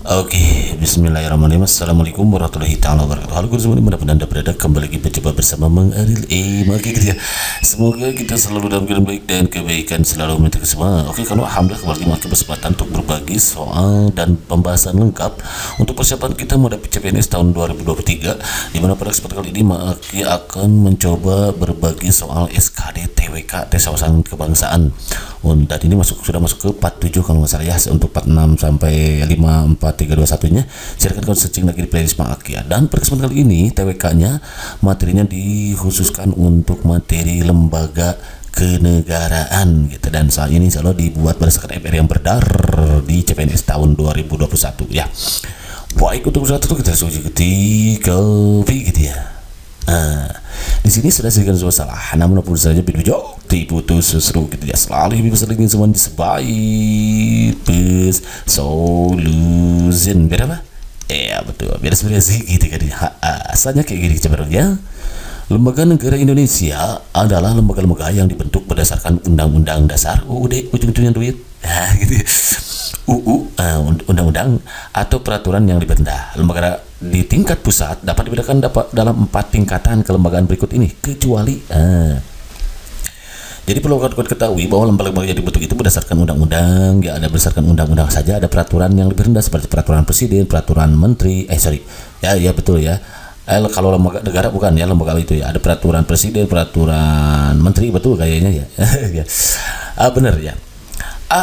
Oke, bismillahirrahmanirrahim. Assalamualaikum warahmatullahi taala wabarakatuh. Halo guys, dimanapun anda berada, kembali lagi berjumpa bersama Mang Aril. Oke gitu ya. Semoga kita selalu dalam keadaan baik dan kebaikan selalu menyertai semua. Oke, kalau alhamdulillah kembali lagi kesempatan untuk berbagi soal dan pembahasan lengkap untuk persiapan kita menghadapi CPNS tahun 2023. Di mana pada kesempatan kali ini Maki akan mencoba berbagi soal SKD TWK tes wawasan kebangsaan. Dan ini sudah masuk ke part 7 kalau nggak salah ya, untuk part 6 sampai 5, 4, 3, 2, 1 nya silakan kalian searching lagi di playlist Mang Aki ya. Dan pada kesempatan kali ini TWK nya materinya dikhususkan untuk materi lembaga kenegaraan gitu, dan saat ini insya Allah dibuat berdasarkan MR yang berdar di CPNS tahun 2021 ya. Baik, untuk satu kita suji ketika gitu ya. Di sini sudah sedikit masalah, namun apapun saja video diputus seru gitu ya, selalu bisa lagi semua sebaik bus solution biar apa? Ya betul, biar sebenarnya sih gitu kan ya. Asalnya kayak gini sebenarnya. Lembaga Negara Indonesia adalah lembaga-lembaga yang dibentuk berdasarkan Undang-Undang Dasar UUD, ujung-ujungnya duit, gitu. Undang-undang atau peraturan yang dibentuk. Lembaga di tingkat pusat dapat dibedakan dalam 4 tingkatan kelembagaan berikut ini, kecuali jadi perlu kalian ketahui bahwa lembaga-lembaga yang dibentuk itu berdasarkan undang-undang, ya ada berdasarkan undang-undang saja, ada peraturan yang lebih rendah seperti peraturan presiden, peraturan menteri, ya betul ya. Kalau lembaga negara bukan ya, lembaga itu ya ada peraturan presiden, peraturan menteri, betul kayaknya ya. Benar ya.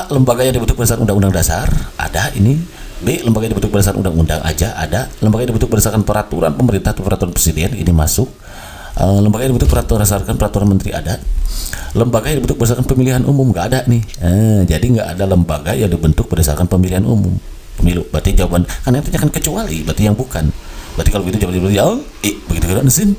Lembaga yang dibentuk berdasarkan undang-undang dasar ada ini. B, lembaga yang dibentuk berdasarkan undang-undang aja ada. Lembaga yang dibentuk berdasarkan peraturan pemerintah atau peraturan presiden ini masuk. Lembaga yang dibentuk berdasarkan peraturan menteri ada. Lembaga yang dibentuk berdasarkan pemilihan umum nggak ada nih. Jadi nggak ada lembaga yang dibentuk berdasarkan pemilihan umum, pemilu. Berarti jawaban kan nantinya kan kecuali, berarti yang bukan. Berarti kalau begitu jawaban yang begitu kan mesin.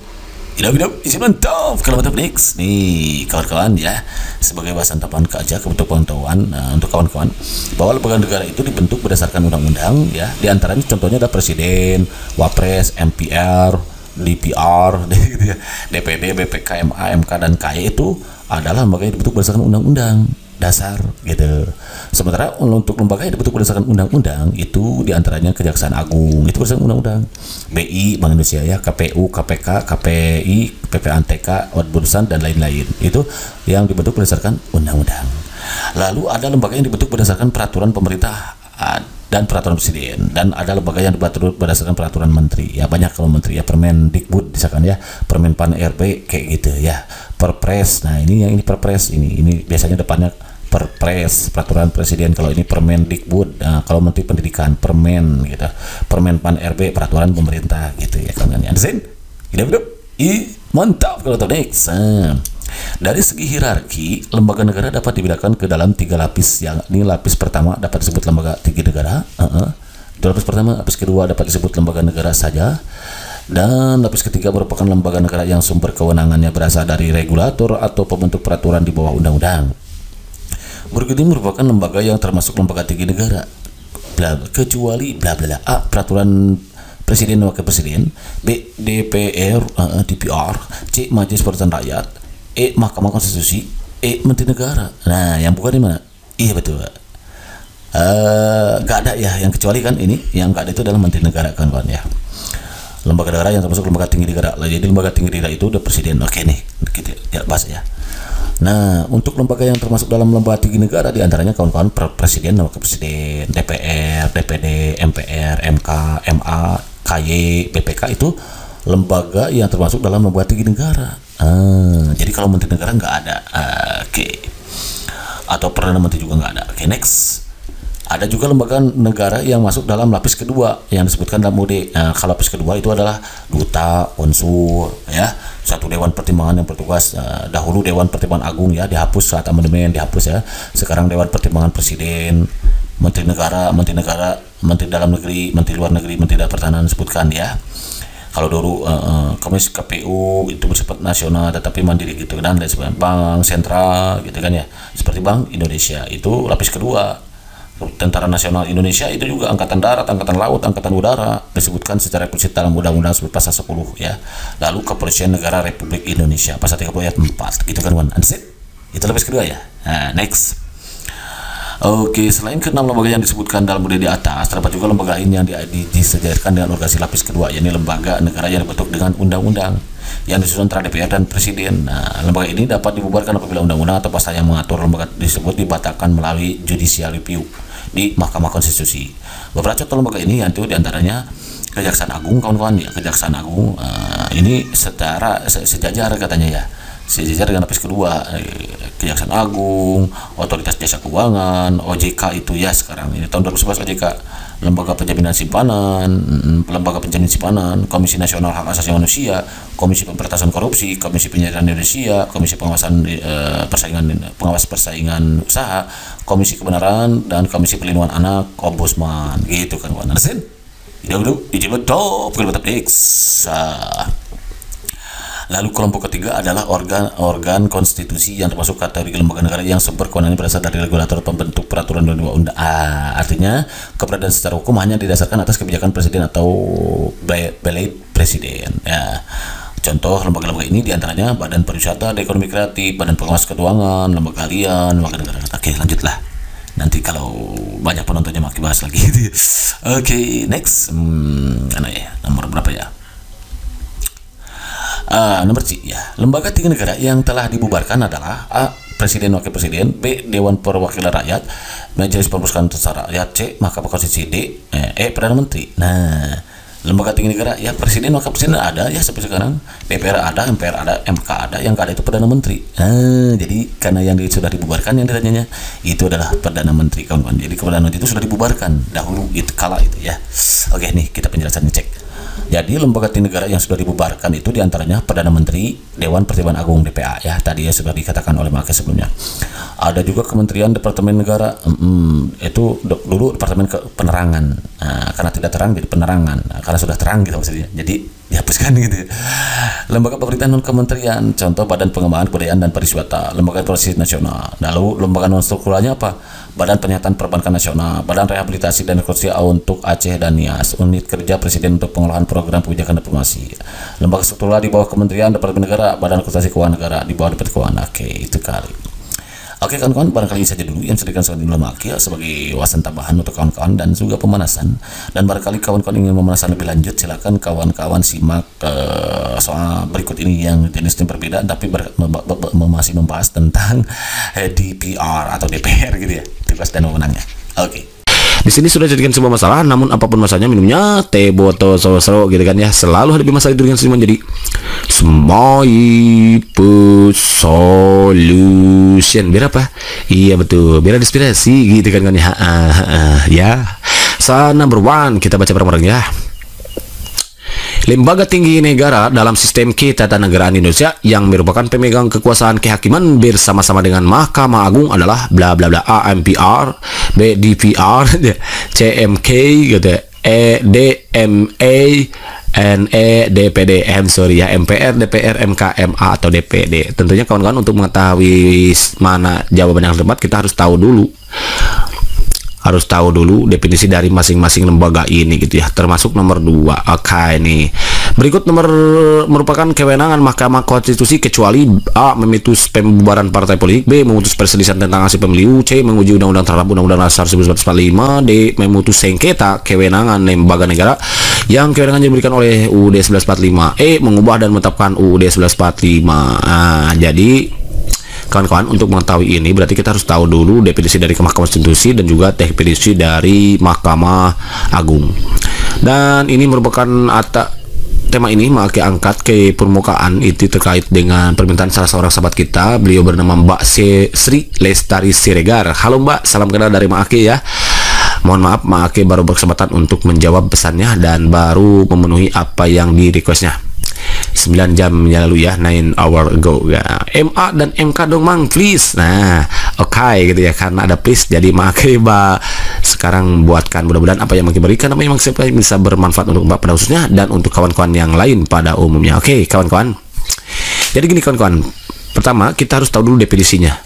Tidak isi mantap. Kalau mantap next nih kawan-kawan ya, sebagai bahasan tambahan aja untuk pengetahuan untuk kawan-kawan bahwa lembaga negara itu dibentuk berdasarkan undang-undang ya. Di antaranya contohnya ada presiden, wapres, MPR, DPR, DPD, BPK, MA, MK dan KY itu adalah lembaga yang dibentuk berdasarkan undang-undang dasar gitu. Sementara untuk lembaga yang dibentuk berdasarkan undang-undang itu diantaranya Kejaksaan Agung itu berdasarkan undang-undang, BI Bank Indonesia ya, KPU, KPK, KPI, PPANTK, Bursan dan lain-lain itu yang dibentuk berdasarkan undang-undang. Lalu ada lembaga yang dibentuk berdasarkan peraturan pemerintah dan peraturan presiden, dan ada lembaga yang dibentuk berdasarkan peraturan menteri ya, banyak kalau menteri ya, Permendikbud misalkan ya, Permenpan RB kayak gitu ya, Perpres. Nah ini yang ini Perpres, ini biasanya depannya Perpres, peraturan presiden. Kalau ini Permendikbud, kalau menteri pendidikan Permen gitu, Permenpan RB, peraturan pemerintah gitu ya kan. Understand? Hidup mantap. Kalau next dari segi hierarki, lembaga negara dapat dibedakan ke dalam 3 lapis. Yang ini lapis pertama dapat disebut lembaga tinggi negara. Lapis pertama, lapis kedua dapat disebut lembaga negara saja, dan lapis ketiga merupakan lembaga negara yang sumber kewenangannya berasal dari regulator atau pembentuk peraturan di bawah undang-undang. Berikut ini merupakan lembaga yang termasuk lembaga tinggi negara, kecuali A, peraturan presiden dan wakil presiden, B, DPR, DPR, C, Majelis Perwakilan Rakyat, E, Mahkamah Konstitusi, E, Menteri Negara. Nah, yang bukan di mana? Iya betul. Gak ada ya, yang kecuali kan ini, yang gak ada itu adalah Menteri Negara kan ya. Lembaga negara yang termasuk lembaga tinggi negara. Jadi lembaga tinggi negara itu udah presiden. Oke nih, kita ya bahas ya. Nah, untuk lembaga yang termasuk dalam lembaga tinggi negara diantaranya kawan-kawan presiden, wakil presiden, DPR, DPD, MPR, MK, MA, KY, BPK itu lembaga yang termasuk dalam lembaga tinggi negara. Jadi kalau menteri negara nggak ada. Oke. Atau perdana menteri juga nggak ada. Oke, next. Ada juga lembaga negara yang masuk dalam lapis kedua yang disebutkan dalam UUD. Kalau lapis kedua itu adalah duta, konsul, ya, satu dewan pertimbangan yang bertugas. Dahulu Dewan Pertimbangan Agung ya dihapus saat amandemen, dihapus ya. Sekarang Dewan Pertimbangan Presiden, Menteri Negara, Menteri Dalam Negeri, Menteri Luar Negeri, Menteri Pertahanan disebutkan ya. Kalau dulu Komisi KPU itu bersifat nasional tetapi mandiri gitu, dan Bank Sentral gitu kan ya, seperti Bank Indonesia itu lapis kedua. Tentara Nasional Indonesia itu juga Angkatan Darat, Angkatan Laut, Angkatan Udara disebutkan secara eksplisit dalam Undang-Undang pasal 10 ya. Lalu Kepolisian Negara Republik Indonesia pasal 30 ayat 4 gitu kan, itu lapis kedua ya. Nah, next. Oke, selain keenam lembaga yang disebutkan dalam model di atas, terdapat juga lembaga lain yang disejajarkan dengan organisasi lapis kedua, yakni lembaga negara yang dibentuk dengan undang-undang yang disusun antara DPR dan Presiden. Nah, lembaga ini dapat dibubarkan apabila undang-undang atau pasal yang mengatur lembaga tersebut dibatalkan melalui judicial review di Mahkamah Konstitusi. Beberapa contoh lembaga ini yaitu diantaranya Kejaksaan Agung, kawan-kawan ya. Kejaksaan Agung ini sejajar katanya ya, sejajar dengan lapis kedua, Kejaksaan Agung, Otoritas Jasa Keuangan, OJK itu ya sekarang ini tahun 2011 OJK, Lembaga Penjaminan Simpanan, Lembaga Penjamin Simpanan, Komisi Nasional Hak Asasi Manusia, Komisi Pemberantasan Korupsi, Komisi Penyiaran Indonesia, Komisi Pengawasan Pengawas Persaingan Usaha, Komisi Kebenaran, dan Komisi Perlindungan Anak, Ombudsman, gitu kan kawan. Understand? Dulu dijemput top X. Lalu kelompok ketiga adalah organ konstitusi yang termasuk kategori lembaga negara yang sumber kewenangan berasal dari regulator pembentuk peraturan dan undang-undang. Artinya keberadaan secara hukum hanya didasarkan atas kebijakan presiden atau belait presiden. Ya. Contoh lembaga-lembaga ini diantaranya Badan Pariwisata dan Ekonomi Kreatif, Badan Pengawas Keuangan, lembaga kalian, lembaga negara. Oke, lanjutlah. Nanti kalau banyak penontonnya makin bahas lagi. Oke, next. Mana ya? Nomor berapa ya? Nomor C ya. Lembaga tinggi negara yang telah dibubarkan adalah A. Presiden Wakil Presiden, B. Dewan Perwakilan Rakyat, Majelis Permusyawaratan Rakyat, C. Mahkamah Konstitusi, D. Perdana Menteri. Nah, lembaga tinggi negara ya, Presiden Wakil Presiden ada ya seperti sekarang, DPR ada, MPR ada, MK ada, yang ada itu Perdana Menteri. Jadi karena yang sudah dibubarkan yang ditanyanya itu adalah Perdana Menteri, kawan-kawan. Jadi Perdana Menteri itu sudah dibubarkan dahulu itu kala itu ya. Oke, nih kita penjelasannya cek. Jadi lembaga tinggi negara yang sudah dibubarkan itu diantaranya Perdana Menteri, Dewan Pertimbangan Agung DPA ya, tadi ya sudah dikatakan oleh Maki sebelumnya. Ada juga Kementerian Departemen Negara, itu dulu Departemen Penerangan, karena tidak terang jadi penerangan, karena sudah terang gitu maksudnya, jadi dihapuskan gitu. Lembaga pemerintahan non kementerian, contoh Badan Pengembangan Kebudayaan dan Pariwisata, Lembaga Informasi Nasional. Lalu lembaga non strukturalnya apa? Badan Penyataan Perbankan Nasional, Badan Rehabilitasi dan Rekonstruksi untuk Aceh dan Nias, Unit Kerja Presiden untuk Pengolahan Program Kebijakan Diplomasi. Lembaga struktural di bawah Kementerian Departemen Negara, Badan Konsultasi Keuangan Negara di bawah Departemen Keuangan. Oke, itu kali. Oke kawan-kawan, barangkali ini saja dulu yang saya berikan dulu Maki sebagai wawasan tambahan untuk kawan-kawan dan juga pemanasan. Dan barangkali kawan-kawan ingin pemanasan lebih lanjut, silakan kawan-kawan simak soal berikut ini yang jenisnya berbeda, tapi masih membahas tentang DPR atau DPR gitu ya, bebas dan wewenangnya. Oke. Di sini sudah jadikan sebuah masalah, namun apapun masalahnya minumnya teh botol solo gitu kan ya. Selalu hadapi masalah itu dengan senyuman, jadi smile solution. Biar apa? Iya betul, biar ada inspirasi gitu kan ya. Ya. Number 1 kita baca bareng-bareng ya. Lembaga tinggi negara dalam sistem ketatanegaraan Indonesia yang merupakan pemegang kekuasaan kehakiman bersama-sama dengan Mahkamah Agung adalah bla bla bla A. MPR, B. DPR, C. MK gitu, E. DMA, NE, DPD, MPR, DPR, MK, MA atau DPD. Tentunya kawan-kawan untuk mengetahui mana jawaban yang tepat kita harus tahu dulu definisi dari masing-masing lembaga ini gitu ya, termasuk nomor 2. Oke, nih berikut merupakan kewenangan Mahkamah Konstitusi kecuali A. memutus pembubaran partai politik, B. memutus perselisihan tentang hasil pemilu, C. menguji undang-undang terhadap Undang-Undang Dasar 1945, D. memutus sengketa kewenangan lembaga negara yang kewenangannya diberikan oleh UUD 1945, E. mengubah dan menetapkan UUD 1945. Jadi kawan-kawan, untuk mengetahui ini berarti kita harus tahu dulu definisi dari Mahkamah Konstitusi dan juga definisi dari Mahkamah Agung. Dan ini merupakan tema ini Maki angkat ke permukaan itu terkait dengan permintaan salah seorang sahabat kita. Beliau bernama Mbak Sri Lestari Siregar. Halo Mbak, salam kenal dari Maki ya. Mohon maaf, Maki baru berkesempatan untuk menjawab pesannya dan baru memenuhi apa yang di requestnya 9 jam yang lalu ya, 9 hour ago ya. MA dan MK dong Mang, please. Nah, oke gitu ya, karena ada please jadi Maki sekarang buatkan, mudah-mudahan apa yang Maki berikan apa yang Maki bisa bermanfaat untuk Mbak pada khususnya dan untuk kawan-kawan yang lain pada umumnya. Oke kawan-kawan, jadi gini kawan-kawan, pertama kita harus tahu dulu definisinya.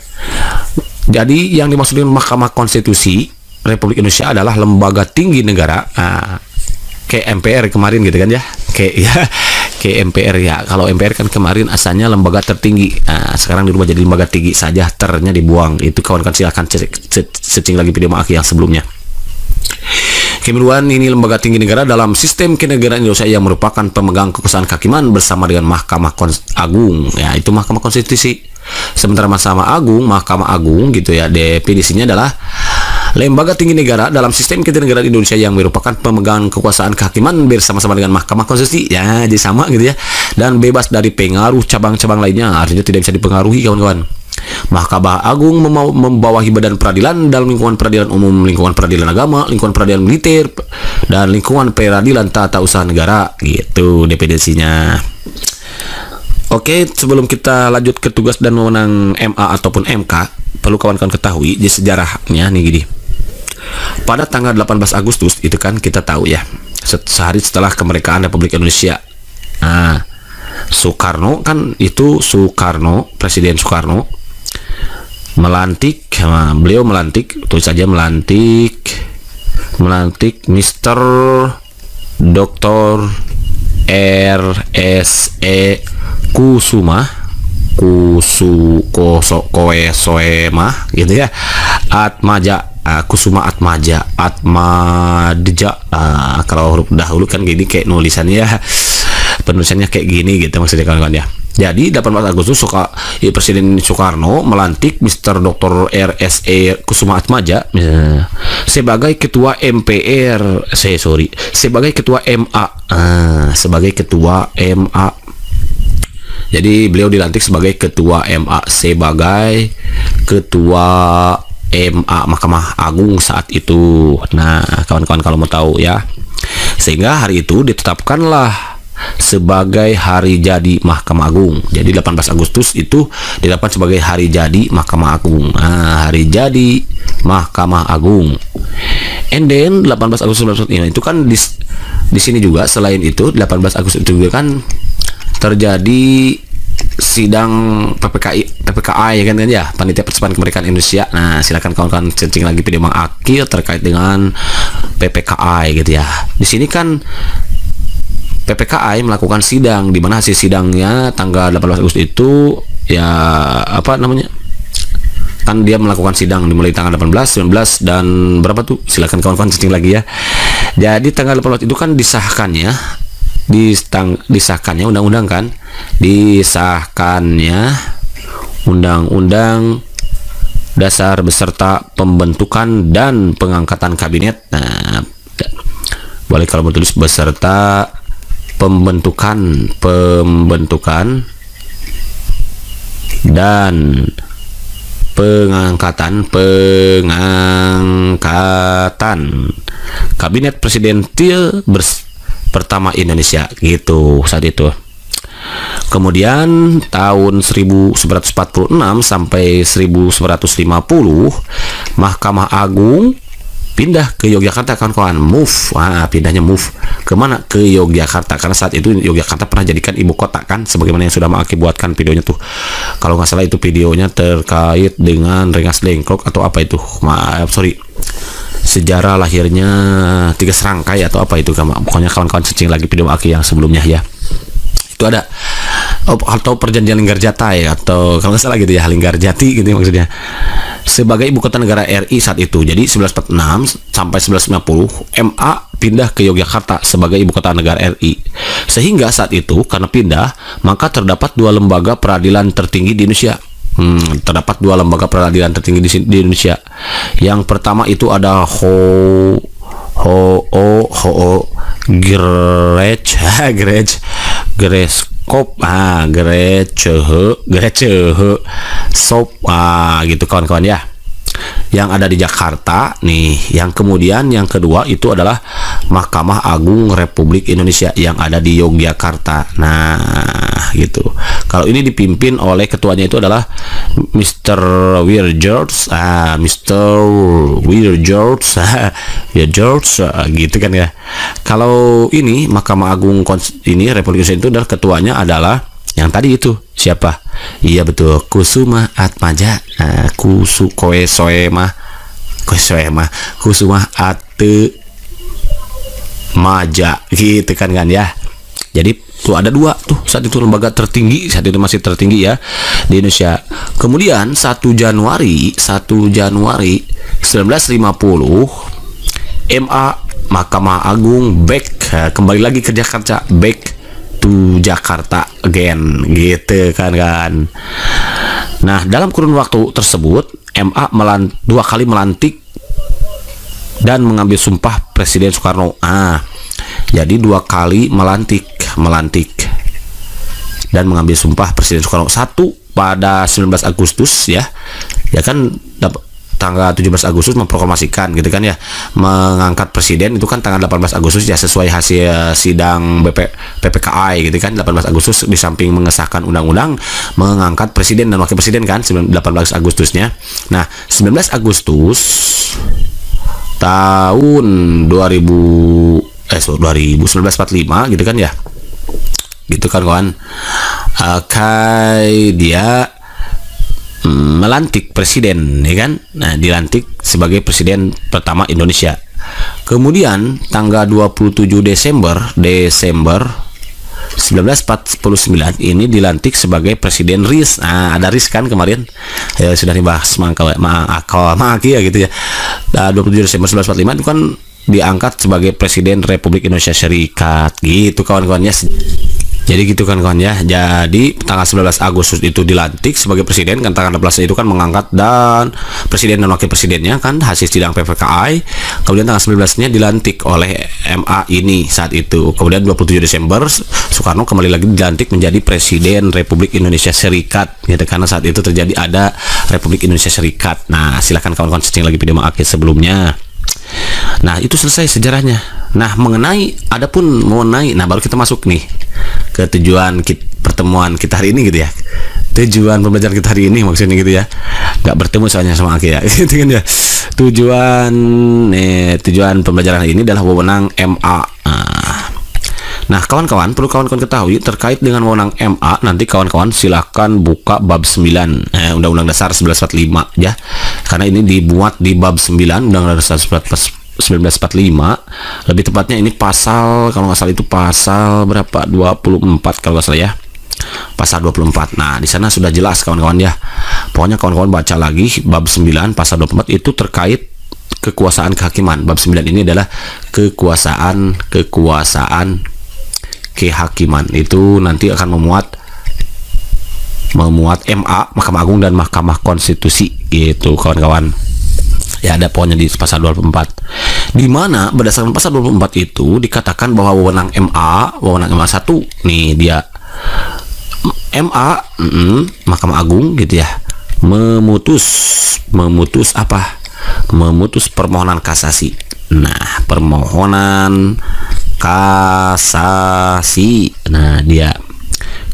Jadi yang dimaksud dengan Mahkamah Konstitusi Republik Indonesia adalah lembaga tinggi negara, kayak MPR kemarin gitu kan ya, kayak ya ke MPR ya. Kalau MPR kan kemarin asalnya lembaga tertinggi, nah, sekarang dirubah jadi lembaga tinggi saja, ternya dibuang. Itu kawan-kawan silahkan searching lagi video Aki yang sebelumnya. Kemudian ini lembaga tinggi negara dalam sistem kenegaraan Indonesia yang merupakan pemegang kekuasaan kehakiman bersama dengan Mahkamah Agung, ya itu Mahkamah Konstitusi. Sementara Mahkamah Agung gitu ya, definisinya adalah lembaga tinggi negara dalam sistem kenegaraan Indonesia yang merupakan pemegang kekuasaan kehakiman bersama-sama dengan Mahkamah Konstitusi, ya jadi sama gitu ya, dan bebas dari pengaruh cabang-cabang lainnya, artinya tidak bisa dipengaruhi kawan-kawan. Mahkamah Agung membawahi badan peradilan dalam lingkungan peradilan umum, lingkungan peradilan agama, lingkungan peradilan militer, dan lingkungan peradilan tata usaha negara, gitu definisinya. Oke, sebelum kita lanjut ke tugas dan wewenang MA ataupun MK, perlu kawan-kawan ketahui di sejarahnya nih gini. Pada tanggal 18 Agustus itu kan kita tahu ya, sehari setelah kemerdekaan Republik Indonesia. Nah, Presiden Soekarno melantik, beliau melantik, tulis saja melantik Mr. Dr. R.S.E. Kusuma gitu ya, Kusuma Atmaja, kalau huruf dahulu kan gini kayak nulisannya ya, penulisannya kayak gini gitu maksudnya kawan-kawan ya. Jadi 18 Agustus Presiden Soekarno melantik Mr. Dr. R.S.E. Kusuma Atmaja sebagai ketua MPR, sebagai ketua MA, Jadi beliau dilantik sebagai ketua MA, Mahkamah Agung saat itu. Nah, kawan-kawan kalau mau tahu ya. Sehingga hari itu ditetapkanlah sebagai hari jadi Mahkamah Agung. Jadi 18 Agustus itu ditetapkan sebagai hari jadi Mahkamah Agung. Nah, hari jadi Mahkamah Agung. And then 18 Agustus itu kan di sini juga selain itu 18 Agustus itu juga kan terjadi sidang PPKI ya kan ya, Panitia Percepatan Kemerdekaan Indonesia. Nah, silakan kawan-kawan searching lagi video Mang Akil terkait dengan PPKI gitu ya. Di sini kan PPKI melakukan sidang, di mana hasil sidangnya tanggal 18 Agustus itu ya kan dia melakukan sidang dimulai tanggal 18, 19 dan berapa tuh, silakan kawan-kawan searching lagi ya. Jadi tanggal 18 itu kan disahkannya undang-undang kan, disahkannya undang-undang dasar beserta pembentukan dan pengangkatan kabinet. Nah, boleh kalau mau tulis beserta pembentukan dan pengangkatan kabinet presidentil pertama Indonesia gitu saat itu. Kemudian tahun 1946 sampai 1950 Mahkamah Agung pindah ke Yogyakarta kawan-kawan, pindahnya kemana? Ke Yogyakarta, karena saat itu Yogyakarta pernah jadikan ibu kota kan, sebagaimana yang sudah Aki buatkan videonya tuh, kalau nggak salah itu videonya terkait dengan Rengas Dengklok atau apa itu, sejarah lahirnya Tiga Serangkai atau apa itu, pokoknya kawan-kawan searching lagi video Aki yang sebelumnya ya. Itu ada atau perjanjian Linggarjati ya, atau kalau nggak salah gitu ya, Linggarjati gitu ya maksudnya, sebagai ibu kota negara RI saat itu. Jadi 1946 sampai 1950 MA pindah ke Yogyakarta sebagai ibu kota negara RI. Sehingga saat itu karena pindah, maka terdapat dua lembaga peradilan tertinggi di Indonesia. Terdapat dua lembaga peradilan tertinggi di Indonesia. Yang pertama itu ada gitu kawan-kawan ya, yang ada di Jakarta nih. Yang kemudian yang kedua itu adalah Mahkamah Agung Republik Indonesia yang ada di Yogyakarta. Nah gitu, kalau ini dipimpin oleh ketuanya itu adalah Mr. Wir George, gitu kan ya. Kalau ini Mahkamah Agung ini Republik Indonesia itu adalah ketuanya adalah yang tadi itu siapa? Iya betul, Kusuma Atmaja, Kusuma Atmaja gitu kan ya. Jadi Tuh ada 2 tuh saat itu lembaga tertinggi, saat itu masih tertinggi ya di Indonesia. Kemudian 1 Januari 1950 MA Mahkamah Agung back, kembali lagi ke Jakarta, back to Jakarta again gitu kan. Nah, dalam kurun waktu tersebut MA 2 kali melantik dan mengambil sumpah Presiden Soekarno. Jadi 2 kali melantik dan mengambil sumpah Presiden Soekarno. 1 pada 19 Agustus ya kan, tanggal 17 Agustus memproklamasikan gitu kan ya, mengangkat presiden itu kan tanggal 18 Agustus ya, sesuai hasil sidang PPKI gitu kan. 18 Agustus di samping mengesahkan undang-undang, mengangkat presiden dan wakil presiden kan 18 Agustusnya. Nah, 19 Agustus tahun 1945 gitu kan ya, gitu kan kawan. Dia melantik presiden ya kan. Nah, dilantik sebagai presiden pertama Indonesia. Kemudian tanggal 27 Desember 1949 ini dilantik sebagai presiden RIS. Ada RIS kan kemarin ya, sudah dibahas maki ya gitu ya. 27 Desember 1945 itu kan diangkat sebagai presiden Republik Indonesia Serikat gitu kawan-kawannya. Jadi gitu kan kawan ya. Jadi tanggal 19 Agustus itu dilantik sebagai presiden kan, tanggal 16 itu kan mengangkat dan presiden dan wakil presidennya kan hasil sidang PPKI. Kemudian tanggal 19-nya dilantik oleh MA ini saat itu. Kemudian 27 Desember Soekarno kembali lagi dilantik menjadi presiden Republik Indonesia Serikat gitu, karena saat itu terjadi ada Republik Indonesia Serikat. Nah, silakan kawan-kawan searching lagi video Mak Akil sebelumnya. Nah, itu selesai sejarahnya. Nah, mengenai baru kita masuk nih ke tujuan pertemuan kita hari ini gitu ya. Tujuan pembelajaran kita hari ini maksudnya gitu ya. Nggak bertemu soalnya sama Aki ya. Gitu kan ya. Tujuan pembelajaran hari ini adalah wewenang MA. Nah, kawan-kawan, perlu kawan-kawan ketahui terkait dengan wewenang MA, nanti kawan-kawan silakan buka bab 9 Undang-Undang Dasar 1945 ya. Karena ini dibuat di bab 9 Undang-Undang Dasar 1945. Lebih tepatnya ini pasal, kalau nggak salah itu pasal berapa? 24 kalau nggak salah ya. Pasal 24. Nah, di sana sudah jelas kawan-kawan ya. Pokoknya kawan-kawan baca lagi bab 9 pasal 24 itu terkait kekuasaan kehakiman. Bab 9 ini adalah kekuasaan kehakiman. Itu nanti akan memuat MA, Mahkamah Agung dan Mahkamah Konstitusi gitu kawan-kawan. Ya, ada pokoknya di pasal 24. Di mana berdasarkan pasal 24 itu dikatakan bahwa wewenang MA 1 nih dia MA Mahkamah Agung gitu ya, memutus apa? Memutus permohonan kasasi. Nah, permohonan kasasi. Nah, dia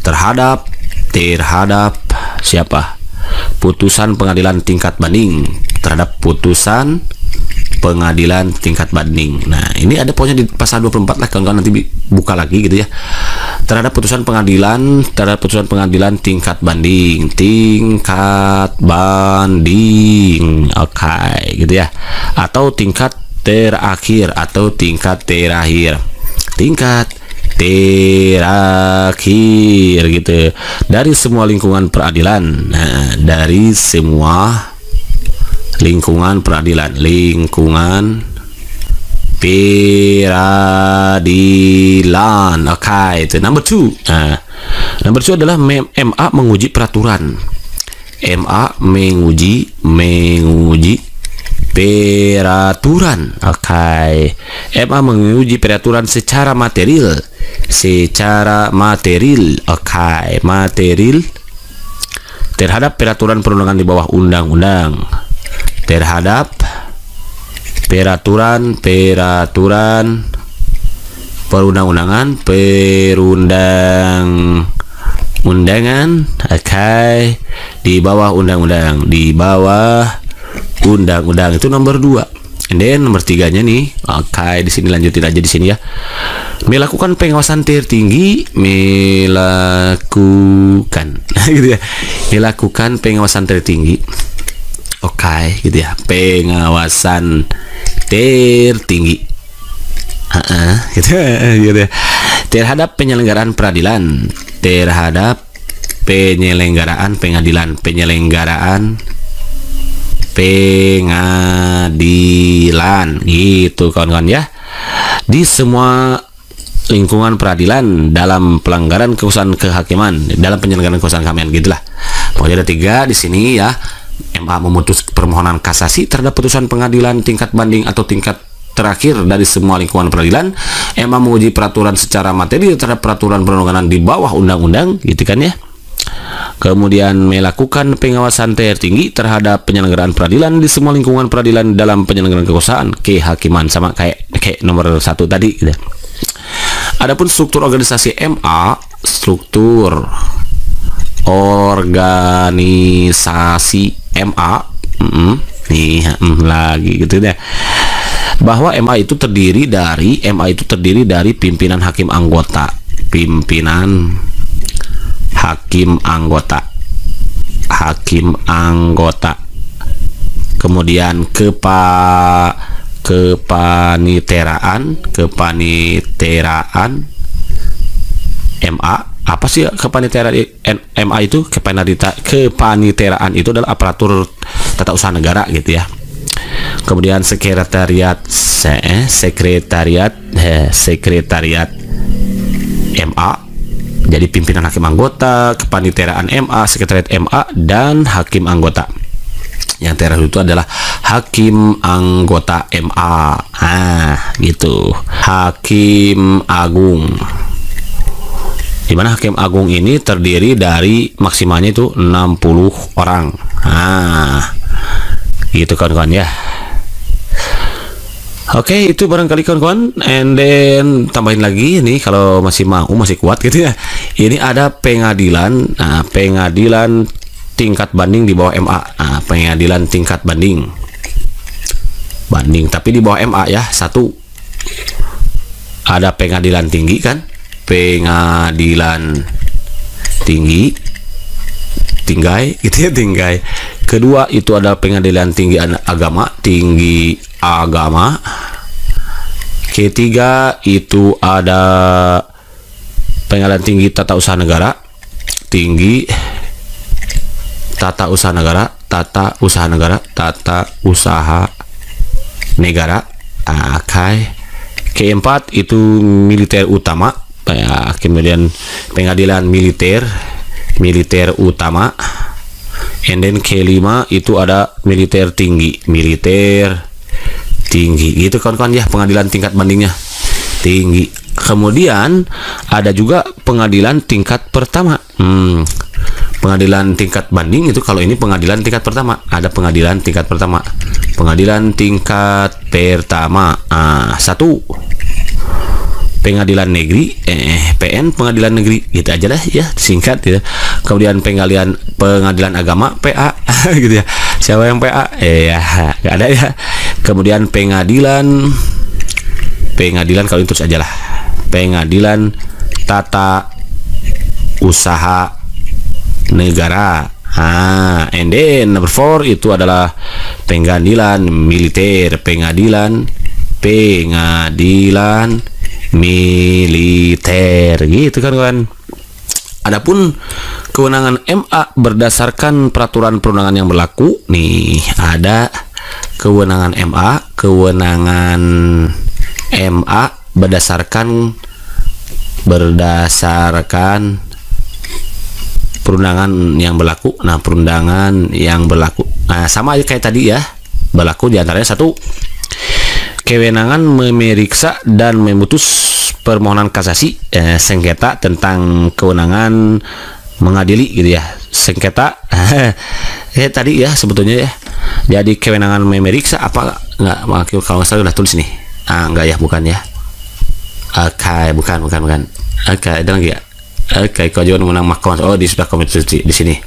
terhadap siapa? Putusan pengadilan tingkat banding, terhadap putusan pengadilan tingkat banding. Nah, ini ada pokoknya di pasal 24 lah, kawan-kawan nanti buka lagi gitu ya. Terhadap putusan pengadilan tingkat banding, oke, gitu ya. Atau tingkat terakhir gitu, dari semua lingkungan peradilan. Nah, dari semua lingkungan peradilan, oke, itu number 2. Nah, number 2 adalah MA menguji peraturan. MA menguji peraturan. Oke. MA menguji peraturan secara material. Oke, material terhadap peraturan perundangan di bawah undang-undang. Terhadap peraturan perundang-undangan, oke, di bawah undang-undang, itu nomor 2. And then nomor 3-nya nih, oke, di sini lanjutin aja di sini ya. Melakukan pengawasan tertinggi, gitu ya. Melakukan pengawasan tertinggi. Oke, gitu ya. Pengawasan tertinggi. Gitu ya. terhadap penyelenggaraan peradilan, terhadap penyelenggaraan pengadilan gitu kawan-kawan ya, di semua lingkungan peradilan dalam pelanggaran kekuasaan kehakiman, dalam penyelenggaraan kekuasaan kehakiman gitulah. Pokoknya ada 3 di sini ya. MA memutus permohonan kasasi terhadap putusan pengadilan tingkat banding atau tingkat terakhir dari semua lingkungan peradilan. MA menguji peraturan secara materi terhadap peraturan perundang-undangan di bawah undang-undang gitu kan ya. Kemudian melakukan pengawasan tertinggi terhadap penyelenggaraan peradilan di semua lingkungan peradilan dalam penyelenggaraan kekuasaan kehakiman, sama kayak nomor 1 tadi gitu. Adapun struktur organisasi MA, struktur organisasi MA lagi gitu deh, bahwa MA itu terdiri dari pimpinan hakim anggota, kemudian kepaniteraan MA. Apa sih kepaniteraan MA itu? Kepaniteraan itu adalah aparatur tata usaha negara gitu ya. Kemudian sekretariat MA, jadi pimpinan hakim anggota, kepaniteraan MA, sekretariat MA, dan hakim anggota. Yang terakhir itu adalah hakim anggota MA. Gitu. Hakim Agung. Di mana hakim agung ini terdiri dari maksimalnya itu 60 orang. Gitu kawan-kawan ya. Oke, itu barangkali kawan-kawan. And then tambahin lagi nih kalau masih kuat gitu ya. Ini ada pengadilan, pengadilan tingkat banding di bawah MA. Pengadilan tingkat banding tapi di bawah MA ya. 1 ada pengadilan tinggi kan, pengadilan tinggi gitu ya, tinggai. Kedua itu ada pengadilan tinggi agama, Ketiga itu ada pengadilan tinggi tata usaha negara, Keempat itu militer utama, kemudian pengadilan militer utama. And then kelima itu ada militer tinggi gitu kawan-kawan ya, pengadilan tingkat bandingnya tinggi. Kemudian ada juga pengadilan tingkat pertama. Pengadilan tingkat banding itu, kalau ini pengadilan tingkat pertama, ada pengadilan tingkat pertama. 1 pengadilan negeri, PN, pengadilan negeri gitu aja lah ya, singkat gitu. Kemudian pengadilan agama, PA gitu ya. Siapa yang PA? Ya nggak ada ya. Kemudian pengadilan kalau itu saja lah, pengadilan tata usaha negara. And then number 4 itu adalah pengadilan militer, militer gitu kan. Adapun kewenangan MA berdasarkan peraturan perundangan yang berlaku nih, ada kewenangan MA berdasarkan perundangan yang berlaku. Perundangan yang berlaku sama aja kayak tadi ya, berlaku diantaranya 1 kewenangan memeriksa dan memutus permohonan kasasi, sengketa tentang kewenangan mengadili gitu ya, sengketa tadi ya sebetulnya ya. Jadi kewenangan memeriksa apa enggak, kalau nggak salah udah tulis nih. Enggak ya, bukan ya. Bukan. Ada lagi ya. Kewajiban menang mahkamah. Oh, di sudah konstitusi di sini.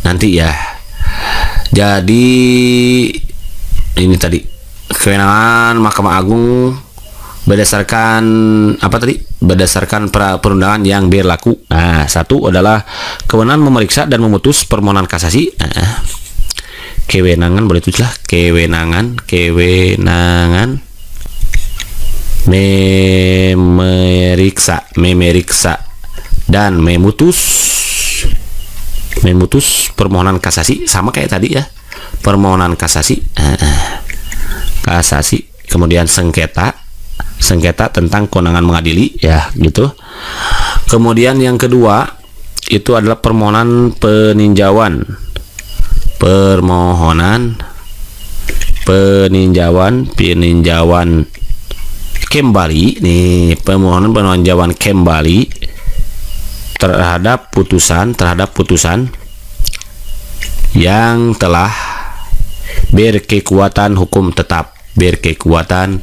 Nanti ya. Jadi ini tadi kewenangan Mahkamah Agung berdasarkan apa tadi? Berdasarkan perundangan yang berlaku. 1 adalah kewenangan memeriksa dan memutus permohonan kasasi. Kewenangan boleh tulis lah, kewenangan memeriksa memeriksa dan memutus permohonan kasasi, sama kayak tadi ya, permohonan kasasi, kemudian sengketa tentang kewenangan mengadili ya gitu. Kemudian yang kedua itu adalah permohonan peninjauan kembali nih, permohonan peninjauan kembali terhadap putusan yang telah berkekuatan hukum tetap, berkekuatan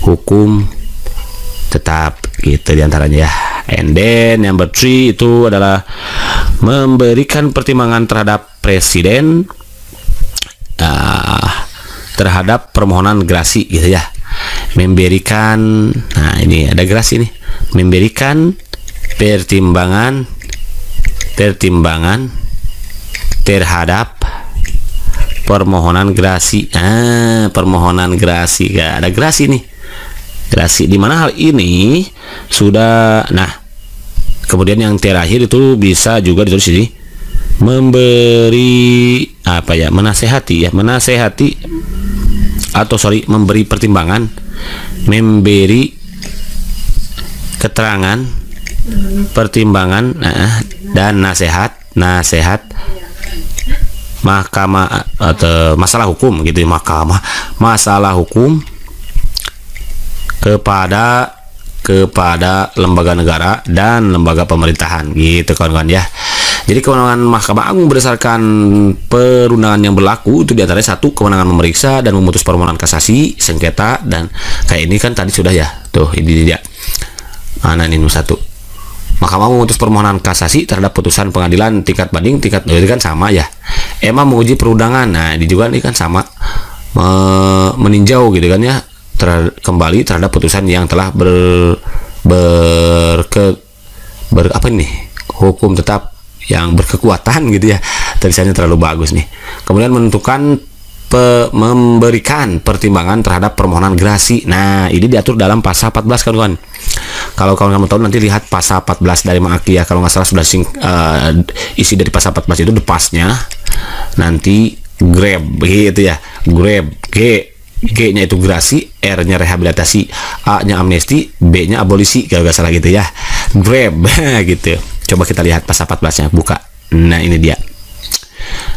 hukum tetap gitu diantaranya ya. And then number 3 itu adalah memberikan pertimbangan terhadap presiden terhadap permohonan gerasi gitu ya. Memberikan, nah ini ada gerasi nih, memberikan pertimbangan terhadap permohonan gerasi. Permohonan gerasi, ya ada gerasi nih, gerasi di mana hal ini sudah. Nah kemudian yang terakhir itu bisa juga ditulis ini, memberi apa ya, menasehati atau memberi pertimbangan, memberi keterangan, pertimbangan dan nasihat mahkamah atau masalah hukum gitu, masalah hukum kepada lembaga negara dan lembaga pemerintahan gitu kawan-kawan ya. Jadi kewenangan Mahkamah Agung berdasarkan perundangan yang berlaku itu diantaranya 1, kewenangan memeriksa dan memutus permohonan kasasi, sengketa, dan kayak ini kan tadi sudah ya, tuh ini dia. Nah ini nomor 1, Mahkamah memutus permohonan kasasi terhadap putusan pengadilan tingkat banding, tingkat itu kan sama ya. Emang menguji perundangan, nah ini juga ini kan sama, meninjau gitu kan ya, kembali terhadap putusan yang telah apa ini, hukum tetap yang berkekuatan gitu ya. Tulisannya terlalu bagus nih. Kemudian menentukan memberikan pertimbangan terhadap permohonan gerasi. Nah ini diatur dalam pasal 14 kawan-kawan. Kalau kawan-kawan tahu nanti lihat pasal 14 dari Ma'aki ya, kalau nggak salah sudah isi dari pasal 14 itu depasnya nanti grab gitu ya, grab G-nya itu gerasi, R-nya rehabilitasi, A-nya amnesti, B-nya abolisi kalau nggak salah gitu ya, grab gitu. Coba kita lihat pasal 14-nya, buka. Nah ini dia.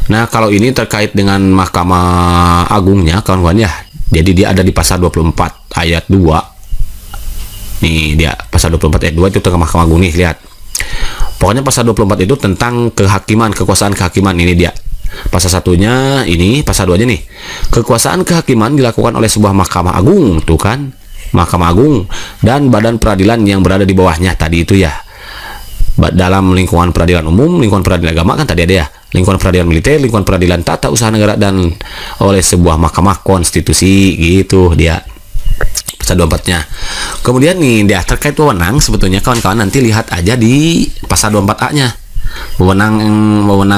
Nah kalau ini terkait dengan Mahkamah Agungnya kawan-kawan ya, jadi dia ada di pasal 24 ayat 2. Nih dia pasal 24 ayat 2 itu tentang Mahkamah Agung nih, lihat. Pokoknya pasal 24 itu tentang kehakiman, kekuasaan kehakiman. Ini dia. Pasal 1-nya ini, pasal 2-nya nih. Kekuasaan kehakiman dilakukan oleh sebuah Mahkamah Agung, tuh kan? Mahkamah Agung dan badan peradilan yang berada di bawahnya tadi itu ya. Dalam lingkungan peradilan umum, lingkungan peradilan agama kan tadi ada ya, lingkungan peradilan militer, lingkungan peradilan tata usaha negara, dan oleh sebuah mahkamah konstitusi gitu dia. Pasal 24-nya. Kemudian nih dia terkait wewenang, sebetulnya kawan-kawan nanti lihat aja di pasal 24A-nya. Wewenang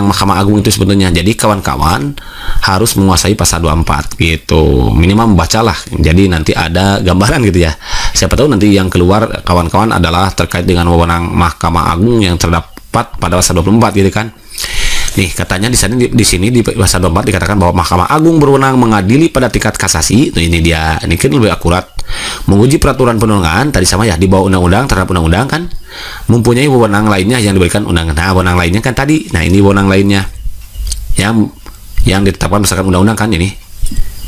Mahkamah Agung itu sebetulnya. Jadi kawan-kawan harus menguasai pasal 24 gitu. Minimal membacalah. Jadi nanti ada gambaran gitu ya. Siapa tahu nanti yang keluar kawan-kawan adalah terkait dengan wewenang Mahkamah Agung yang terdapat pada pasal 24 gitu kan. Nih katanya di sini di pasal 24 dikatakan bahwa Mahkamah Agung berwenang mengadili pada tingkat kasasi. Tuh ini dia. Ini kan lebih akurat. Menguji peraturan perundangan tadi sama ya, di bawah undang-undang, terhadap undang-undang kan. Mempunyai wewenang lainnya yang diberikan undang-undang. Nah, wewenang lainnya kan tadi. Nah, ini wewenang lainnya yang ditetapkan berdasarkan undang-undang kan ini.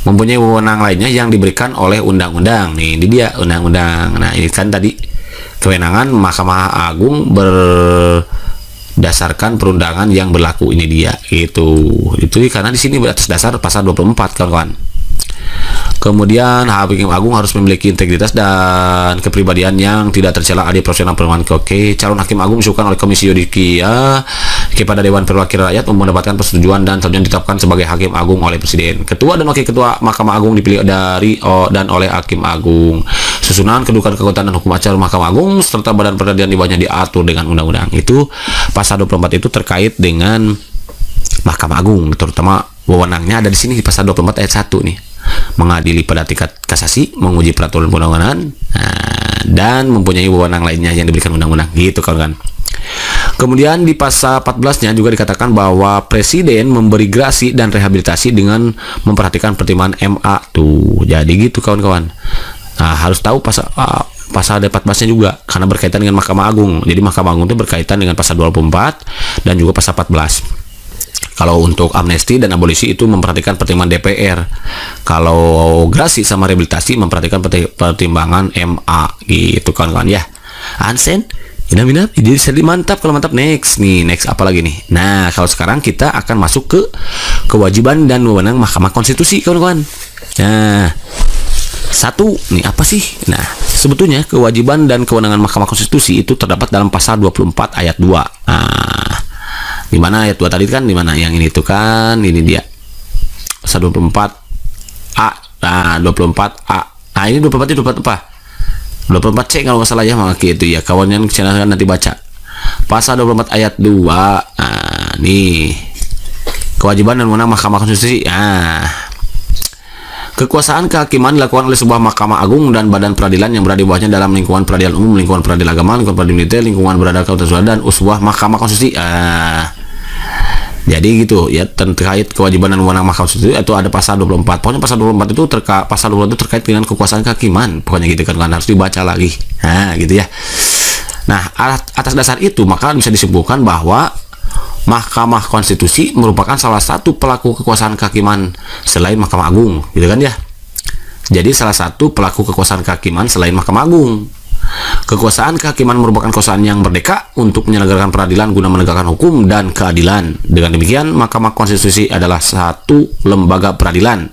Mempunyai wewenang lainnya yang diberikan oleh undang-undang. Nih, ini dia undang-undang. Nah, ini kan tadi kewenangan Mahkamah Agung berdasarkan perundangan yang berlaku. Ini dia gitu. Itu karena di sini atas dasar pasal 24 kawan-kawan. Kemudian Hakim Agung harus memiliki integritas dan kepribadian yang tidak tercela, adil, profesional, perlindungan. Oke, calon Hakim Agung diusulkan oleh Komisi Yudikatif kepada Dewan Perwakilan Rakyat untuk mendapatkan persetujuan dan selanjutnya ditetapkan sebagai Hakim Agung oleh Presiden. Ketua dan Wakil Ketua Mahkamah Agung dipilih dari dan oleh Hakim Agung. Susunan, kedudukan, kekuatan, dan hukum acara Mahkamah Agung serta badan peradilan di bawahnya diatur dengan undang-undang. Itu pasal 24 itu terkait dengan Mahkamah Agung, terutama wewenangnya ada di sini di pasal 24 ayat 1 nih. mengadili pada tingkat kasasi, menguji peraturan perundang-undangan, dan mempunyai wewenang lainnya yang diberikan undang-undang gitu kawan-kawan. Kemudian di pasal 14-nya juga dikatakan bahwa presiden memberi gerasi dan rehabilitasi dengan memperhatikan pertimbangan MA tuh. Jadi gitu kawan-kawan. Nah, harus tahu pasal 14-nya juga karena berkaitan dengan Mahkamah Agung. Jadi Mahkamah Agung itu berkaitan dengan pasal 24 dan juga pasal 14. Kalau untuk amnesti dan abolisi itu memperhatikan pertimbangan DPR. Kalau gerasi sama rehabilitasi memperhatikan pertimbangan MA gitu kawan-kawan ya. Ansen minap, jadi jadi mantap. Kalau mantap, next apa lagi nih? Nah, kalau sekarang kita akan masuk ke kewajiban dan wewenang Mahkamah Konstitusi, kawan-kawan. Nah, satu nih apa sih? Nah, sebetulnya kewajiban dan kewenangan Mahkamah Konstitusi itu terdapat dalam pasal 24 ayat 2. Nah, di mana ayat 2 tadi kan? Di mana yang ini tuh kan? Ini dia. Pasal 24A. Nah, 24A. Nah, ini 24 itu 24 apa? 24C kalau nggak salah ya, maka itu ya kawan yang silahkan nanti baca pasal 24 ayat 2. Nah, nih kewajiban dan wewenang Mahkamah Konstitusi. Nah, kekuasaan kehakiman dilakukan oleh sebuah Mahkamah Agung dan badan peradilan yang berada di bawahnya dalam lingkungan peradilan umum, lingkungan peradilan agama, lingkungan peradilan militer, lingkungan berada keutamaan dan sebuah Mahkamah Konstitusi. Jadi gitu ya, terkait kewajiban dan wewenang Mahkamah Konstitusi itu ada pasal 24. Pokoknya pasal 24 itu pasal 24 itu terkait dengan kekuasaan kehakiman. Pokoknya gitu kan, harus dibaca lagi. Nah, gitu ya. Nah, atas dasar itu maka bisa disimpulkan bahwa Mahkamah Konstitusi merupakan salah satu pelaku kekuasaan kehakiman selain Mahkamah Agung, gitu kan ya. Jadi salah satu pelaku kekuasaan kehakiman selain Mahkamah Agung. Kekuasaan kehakiman merupakan kekuasaan yang merdeka untuk menyelenggarakan peradilan guna menegakkan hukum dan keadilan. Dengan demikian, Mahkamah Konstitusi adalah satu lembaga peradilan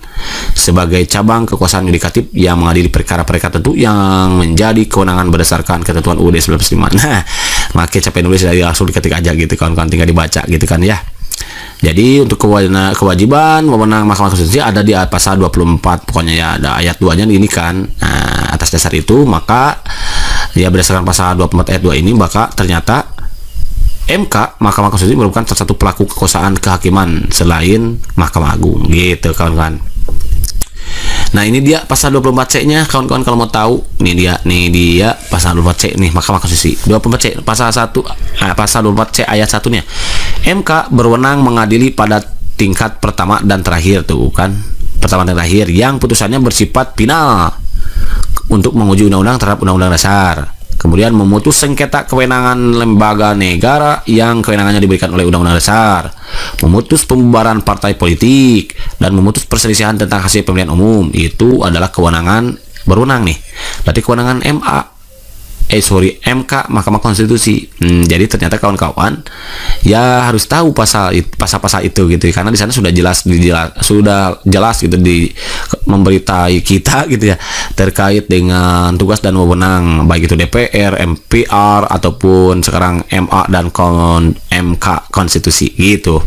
sebagai cabang kekuasaan yudikatif yang mengadili perkara-perkara tertentu yang menjadi kewenangan berdasarkan ketentuan UUD 1945. Nah, makanya capek nulis dari langsung diketik aja gitu kawan-kawan, tinggal dibaca gitu kan ya. Jadi untuk kewajiban wewenang Mahkamah Konstitusi ada di pasal 24, pokoknya ya ada ayat 2-nya ini kan. Nah, atas dasar itu maka ya berdasarkan pasal 24 ayat 2 ini maka ternyata MK, Mahkamah Konstitusi merupakan salah satu pelaku kekuasaan kehakiman selain Mahkamah Agung gitu kawan-kawan. Nah, ini dia pasal 24C-nya kawan-kawan kalau mau tahu. Nih dia pasal 24C nih Mahkamah Konstitusi. 24C pasal 1 pasal 24C ayat 1-nya. MK berwenang mengadili pada tingkat pertama dan terakhir tuh kan. Pertama dan terakhir yang putusannya bersifat final untuk menguji undang-undang terhadap undang-undang dasar. Kemudian memutus sengketa kewenangan lembaga negara yang kewenangannya diberikan oleh undang-undang dasar, memutus pembubaran partai politik, dan memutus perselisihan tentang hasil pemilihan umum. Itu adalah kewenangan berwenang nih. Berarti kewenangan MK, Mahkamah Konstitusi. Jadi ternyata kawan-kawan ya harus tahu pasal-pasal itu gitu, karena di sana sudah jelas gitu memberitahui kita gitu ya terkait dengan tugas dan wewenang baik itu DPR, MPR ataupun sekarang MA dan MK Konstitusi gitu.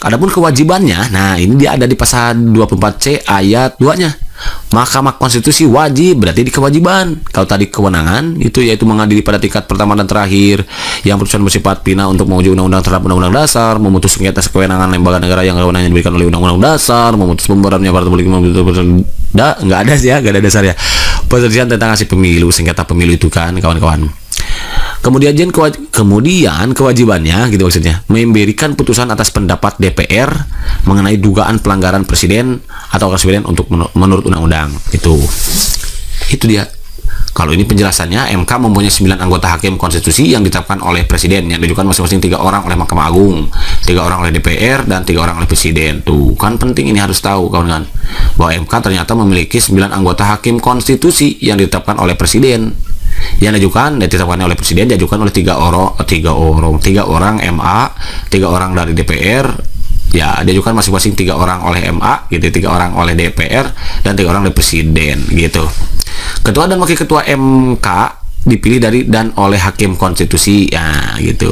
Adapun kewajibannya, nah ini dia ada di pasal 24C ayat 2-nya. Mahkamah Konstitusi wajib, berarti di kewajiban. Kalau tadi kewenangan itu yaitu mengadili pada tingkat pertama dan terakhir yang putusan bersifat final untuk menguji undang-undang terhadap undang-undang dasar, memutus sengketa kewenangan lembaga negara yang kewenangannya diberikan oleh undang-undang dasar, memutus pembubarannya partai politik, nggak ada sih ya, nggak ada dasar ya. Perselisihan tentang hasil pemilu, sengketa pemilu itu kan kawan-kawan. Kemudian kewajibannya gitu maksudnya memberikan putusan atas pendapat DPR mengenai dugaan pelanggaran presiden atau presiden untuk menurut undang-undang. Itu dia. Kalau ini penjelasannya, MK mempunyai 9 anggota hakim konstitusi yang ditetapkan oleh presiden yang diajukan masing-masing 3 orang oleh Mahkamah Agung, 3 orang oleh DPR, dan 3 orang oleh presiden. Tuh kan penting, ini harus tahu kawan-kawan bahwa MK ternyata memiliki 9 anggota hakim konstitusi yang ditetapkan oleh presiden. Yang ditetapkan oleh presiden diajukan oleh 3 orang MA, 3 orang dari DPR, ya diajukan masing-masing 3 orang oleh MA gitu, 3 orang oleh DPR, dan 3 orang dari presiden gitu. Ketua dan wakil ketua MK dipilih dari dan oleh hakim konstitusi ya gitu.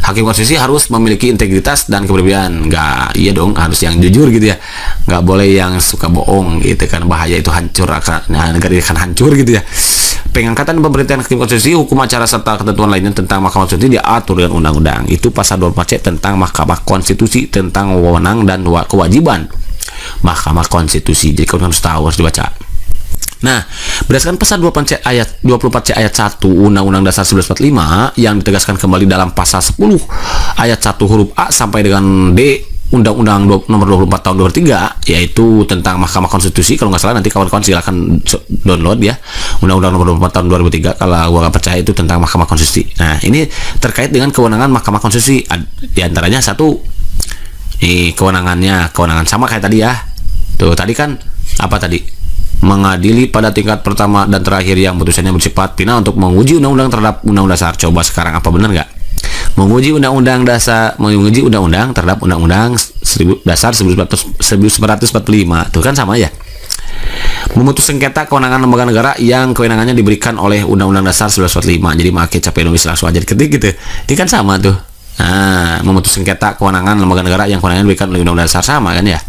Hakim konstitusi harus memiliki integritas dan kepribadian. Iya dong, harus yang jujur gitu ya. Nggak boleh yang suka bohong gitu kan, bahaya itu hancur negara akan hancur gitu ya. Pengangkatan pemerintahan hakim konstitusi, hukum acara serta ketentuan lainnya tentang Mahkamah Konstitusi diatur dengan undang-undang. Itu pasal 24C tentang Mahkamah Konstitusi, tentang wewenang dan kewajiban. Mahkamah Konstitusi. Jadi kalian harus tahu, harus dibaca. Nah, berdasarkan pasal 24C ayat 1 Undang-Undang Dasar 1945 yang ditegaskan kembali dalam pasal 10 ayat 1 huruf A sampai dengan D Undang-Undang nomor 24 tahun 2003, yaitu tentang Mahkamah Konstitusi. Kalau nggak salah nanti kawan-kawan silakan download ya, Undang-Undang nomor 24 tahun 2003. Kalau gua nggak percaya itu tentang Mahkamah Konstitusi. Nah, ini terkait dengan kewenangan Mahkamah Konstitusi. Di antaranya satu, kewenangan sama kayak tadi ya. Tuh tadi kan apa tadi? Mengadili pada tingkat pertama dan terakhir yang putusannya bersifat final untuk menguji undang-undang terhadap undang dasar. Coba sekarang apa benar nggak? Menguji undang-undang terhadap undang-undang dasar 1945. Itu kan sama ya. Memutus sengketa kewenangan lembaga negara yang kewenangannya diberikan oleh Undang-Undang Dasar 1945. Jadi makin capek nulis langsung aja ketik gitu. Ini kan sama tuh. Nah, memutus sengketa kewenangan lembaga negara yang kewenangannya diberikan oleh Undang-Undang Dasar sama kan ya.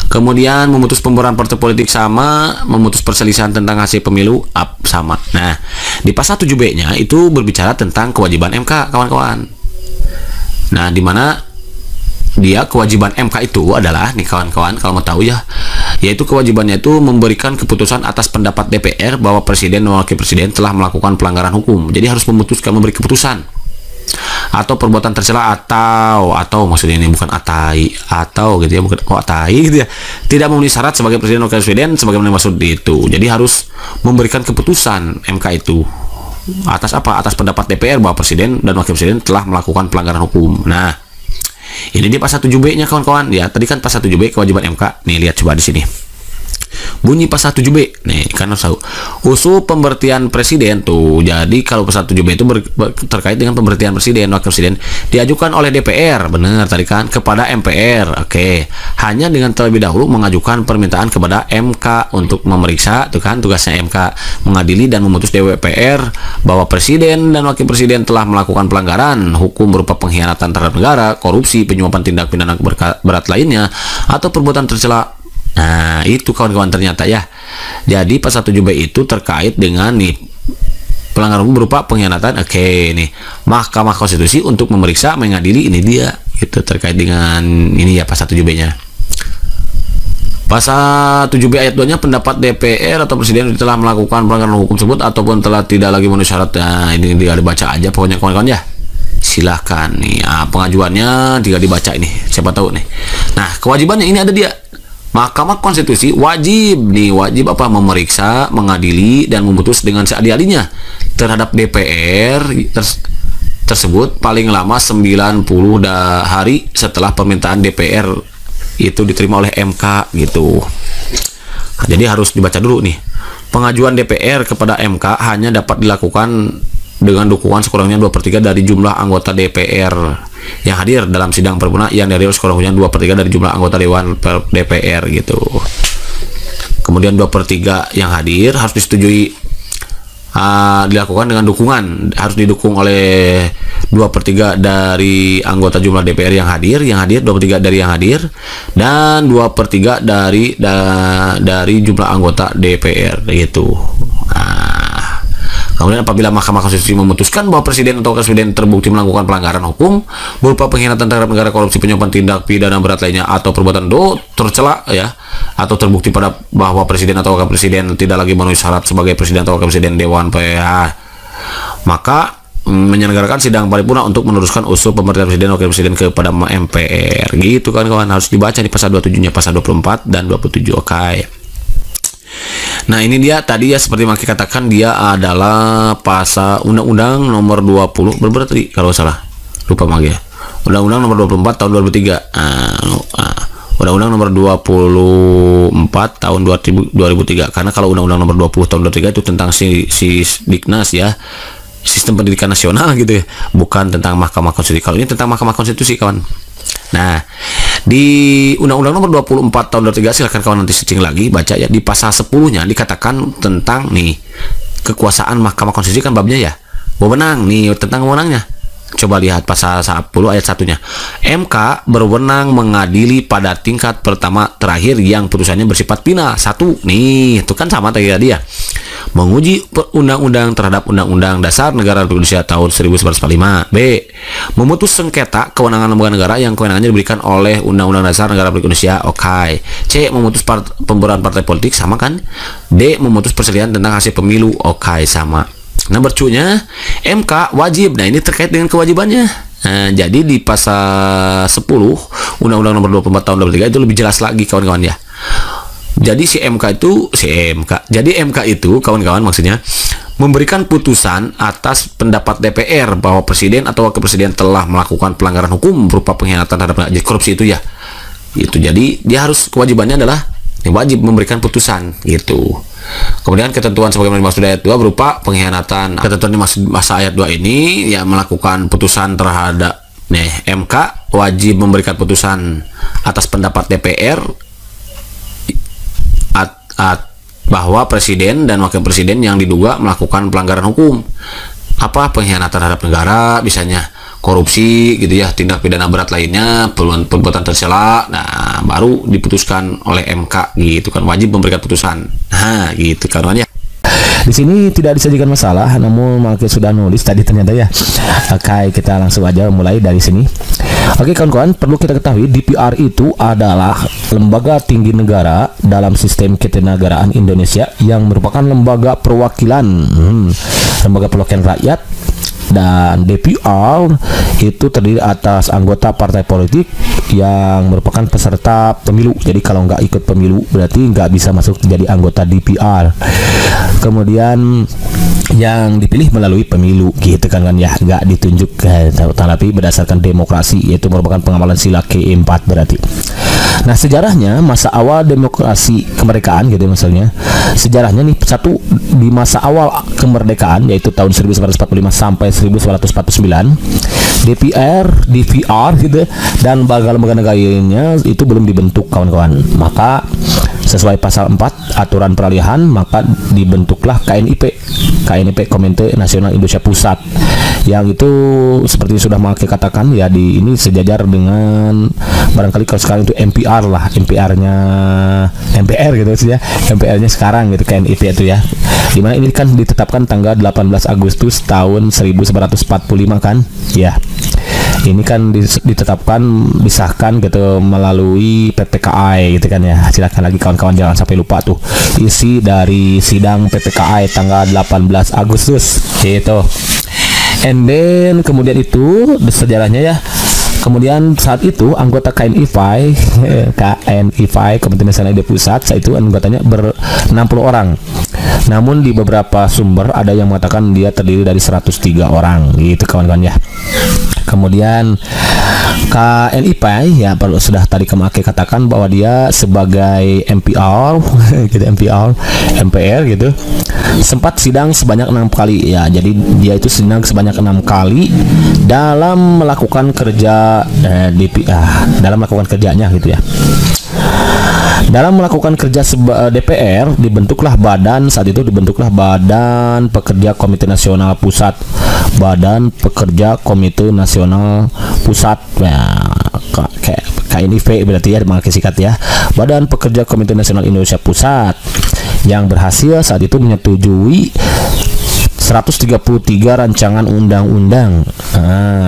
Kemudian memutus pembubaran partai politik sama, memutus perselisihan tentang hasil pemilu sama. Nah, di pasal 7B-nya itu berbicara tentang kewajiban MK, kawan-kawan. Nah, di mana dia kewajiban MK itu adalah nih kawan-kawan kalau mau tahu ya, yaitu kewajibannya itu memberikan keputusan atas pendapat DPR bahwa presiden dan wakil presiden telah melakukan pelanggaran hukum. Jadi harus memberi keputusan atau perbuatan tercela atau maksudnya ini bukan atau gitu ya, bukan gitu ya, tidak memenuhi syarat sebagai presiden wakil presiden sebagaimana maksud itu. Jadi harus memberikan keputusan MK itu atas apa? Atas pendapat DPR bahwa presiden dan wakil presiden telah melakukan pelanggaran hukum. Nah, ini di pasal 7B-nya kawan-kawan ya. Tadi kan pasal 7B kewajiban MK. Nih lihat coba di sini. Bunyi pasal 7B nih kan harus tahu usul pemberhentian presiden tuh. Jadi kalau pasal 7B itu terkait dengan pemberhentian presiden wakil presiden diajukan oleh DPR, benar tadi kan, kepada MPR. Oke, hanya dengan terlebih dahulu mengajukan permintaan kepada MK untuk memeriksa, tuh kan tugasnya MK mengadili dan memutus DPR bahwa presiden dan wakil presiden telah melakukan pelanggaran hukum berupa pengkhianatan terhadap negara, korupsi, penyuapan, tindak pidana berat lainnya atau perbuatan tercela. Nah, itu kawan-kawan ternyata ya. Jadi pasal 7B itu terkait dengan nih pelanggaran hukum berupa pengkhianatan. Oke, nih Mahkamah Konstitusi untuk memeriksa, mengadili, ini dia. Itu terkait dengan ini ya pasal 7B-nya. Pasal 7B ayat 2-nya pendapat DPR atau presiden telah melakukan pelanggaran hukum tersebut ataupun telah tidak lagi memenuhi syarat. Nah, ini dia dibaca aja pokoknya kawan-kawan ya. Silahkan nih pengajuannya tinggal dibaca ini. Siapa tahu nih. Nah, kewajibannya ini ada dia. Mahkamah Konstitusi wajib apa memeriksa, mengadili dan memutus dengan seadil-adilnya terhadap DPR tersebut paling lama 90 hari setelah permintaan DPR itu diterima oleh MK gitu. Nah, jadi harus dibaca dulu nih. Pengajuan DPR kepada MK hanya dapat dilakukan dengan dukungan sekurangnya 2/3 dari jumlah anggota DPR yang hadir dalam sidang paripurna yang dari sekurang-kurangnya 2/3 dari jumlah anggota Dewan DPR gitu. Kemudian 2/3 yang hadir harus disetujui dilakukan dengan dukungan, harus didukung oleh 2/3 dari anggota jumlah DPR yang hadir 2/3 dari yang hadir dan 2/3 dari jumlah anggota DPR gitu. Kemudian apabila Mahkamah Konstitusi memutuskan bahwa presiden atau wakil presiden terbukti melakukan pelanggaran hukum berupa pengkhianatan terhadap negara, korupsi, penyuapan, tindak pidana berat lainnya atau perbuatan tercela ya, atau terbukti bahwa presiden atau wakil presiden tidak lagi memenuhi syarat sebagai presiden atau wakil presiden Dewan PH, maka menyelenggarakan sidang paripurna untuk meneruskan usul pemberhentian presiden wakil presiden kepada MPR gitu kan kawan. Harus dibaca di pasal 27-nya, pasal 24 dan 27. Oke. Nah, ini dia tadi ya, seperti Maki katakan, dia adalah pasal Undang-Undang nomor 20 berapa tadi kalau salah, lupa Maki ya. Undang-Undang nomor 24 tahun 2003. Undang-Undang nomor 24 tahun 2003. Karena kalau Undang-Undang nomor 20 tahun 2003 itu tentang si Diknas ya, sistem pendidikan nasional gitu ya, bukan tentang Mahkamah Konstitusi. Kalau ini tentang Mahkamah Konstitusi kawan. Nah, di Undang-Undang nomor 24 tahun 2003 silahkan kawan nanti searching lagi, baca ya. Di pasal 10-nya dikatakan tentang nih kekuasaan Mahkamah Konstitusi kan babnya ya, wewenang nih tentang wewenangnya. Coba lihat pasal 10 ayat 1-nya. MK berwenang mengadili pada tingkat pertama terakhir yang putusannya bersifat final. Satu nih, itu kan sama tadi ya. menguji undang-undang terhadap Undang-Undang Dasar Negara Republik Indonesia tahun 1945. B. Memutus sengketa kewenangan lembaga negara yang kewenangannya diberikan oleh Undang-Undang Dasar Negara Republik Indonesia. Oke. C. Memutus pembubaran partai politik, sama kan? D. Memutus perselisihan tentang hasil pemilu. Oke, sama. Nomor 2-nya MK wajib. Nah, ini terkait dengan kewajibannya. Nah, jadi di pasal 10 Undang-Undang Nomor 24 Tahun 2003 itu lebih jelas lagi kawan-kawan ya. Jadi Jadi MK itu kawan-kawan maksudnya memberikan putusan atas pendapat DPR bahwa presiden atau wakil presiden telah melakukan pelanggaran hukum berupa pengkhianatan terhadap korupsi itu ya. Itu jadi dia harus kewajibannya adalah wajib memberikan putusan gitu. Kemudian ketentuan sebagaimana dimaksud ayat 2 berupa pengkhianatan. Ketentuan di masa ayat 2 ini ya melakukan putusan terhadap MK wajib memberikan putusan atas pendapat DPR bahwa presiden dan wakil presiden yang diduga melakukan pelanggaran hukum, apa pengkhianatan terhadap negara, misalnya korupsi gitu ya, tindak pidana berat lainnya, perbuatan tercela, nah baru diputuskan oleh MK gitu kan, wajib memberikan putusan. Nah gitu kan ya. Di sini tidak disajikan masalah, namun Malki sudah nulis tadi ternyata ya. Oke, kita langsung aja mulai dari sini. Oke kawan-kawan, perlu kita ketahui DPR itu adalah lembaga tinggi negara dalam sistem ketenagaraan Indonesia yang merupakan lembaga perwakilan rakyat. Dan DPR itu terdiri atas anggota partai politik yang merupakan peserta pemilu. Jadi kalau nggak ikut pemilu berarti nggak bisa masuk jadi anggota DPR. Kemudian yang dipilih melalui pemilu gitu kan ya, nggak ditunjuk tapi berdasarkan demokrasi, yaitu merupakan pengamalan sila ke-4 berarti. Nah sejarahnya masa awal demokrasi kemerdekaan gitu misalnya, sejarahnya nih satu di masa awal kemerdekaan yaitu tahun 1945 sampai 1949 DPR gitu dan lembaga-lembaga negara itu belum dibentuk kawan-kawan. Maka sesuai pasal 4 aturan peralihan maka dibentuklah KNIP Komite Nasional Indonesia Pusat, yang itu seperti sudah Malki katakan ya, di ini sejajar dengan barangkali kalau sekarang itu MPR lah, MPR gitu ya, MPR-nya sekarang gitu KNIP itu ya, dimana ini kan ditetapkan tanggal 18 Agustus tahun 1945 kan ya. Ini kan ditetapkan, disahkan gitu melalui PPKI gitu kan ya. Silakan lagi kawan-kawan jangan sampai lupa tuh isi dari sidang PPKI tanggal 18 Agustus gitu. And then kemudian itu sejarahnya ya. Kemudian saat itu anggota KNIFI Komite Nasional Indonesia Pusat saat itu anggotanya ber-60 orang. Namun di beberapa sumber ada yang mengatakan dia terdiri dari 103 orang gitu kawan-kawan ya. Kemudian KNIP ya perlu sudah tadi Kemake katakan bahwa dia sebagai MPR gitu, MPR gitu sempat sidang sebanyak 6 kali ya. Jadi dia itu sidang sebanyak 6 kali dalam melakukan kerja dalam melakukan kerjanya gitu ya. Dalam melakukan kerja DPR dibentuklah Badan Pekerja Komite Nasional Pusat. Badan Pekerja Komite Nasional Pusat ya, kayak KNIV berarti ya, memakai sikat ya, Badan Pekerja Komite Nasional Indonesia Pusat, yang berhasil saat itu menyetujui 133 rancangan undang-undang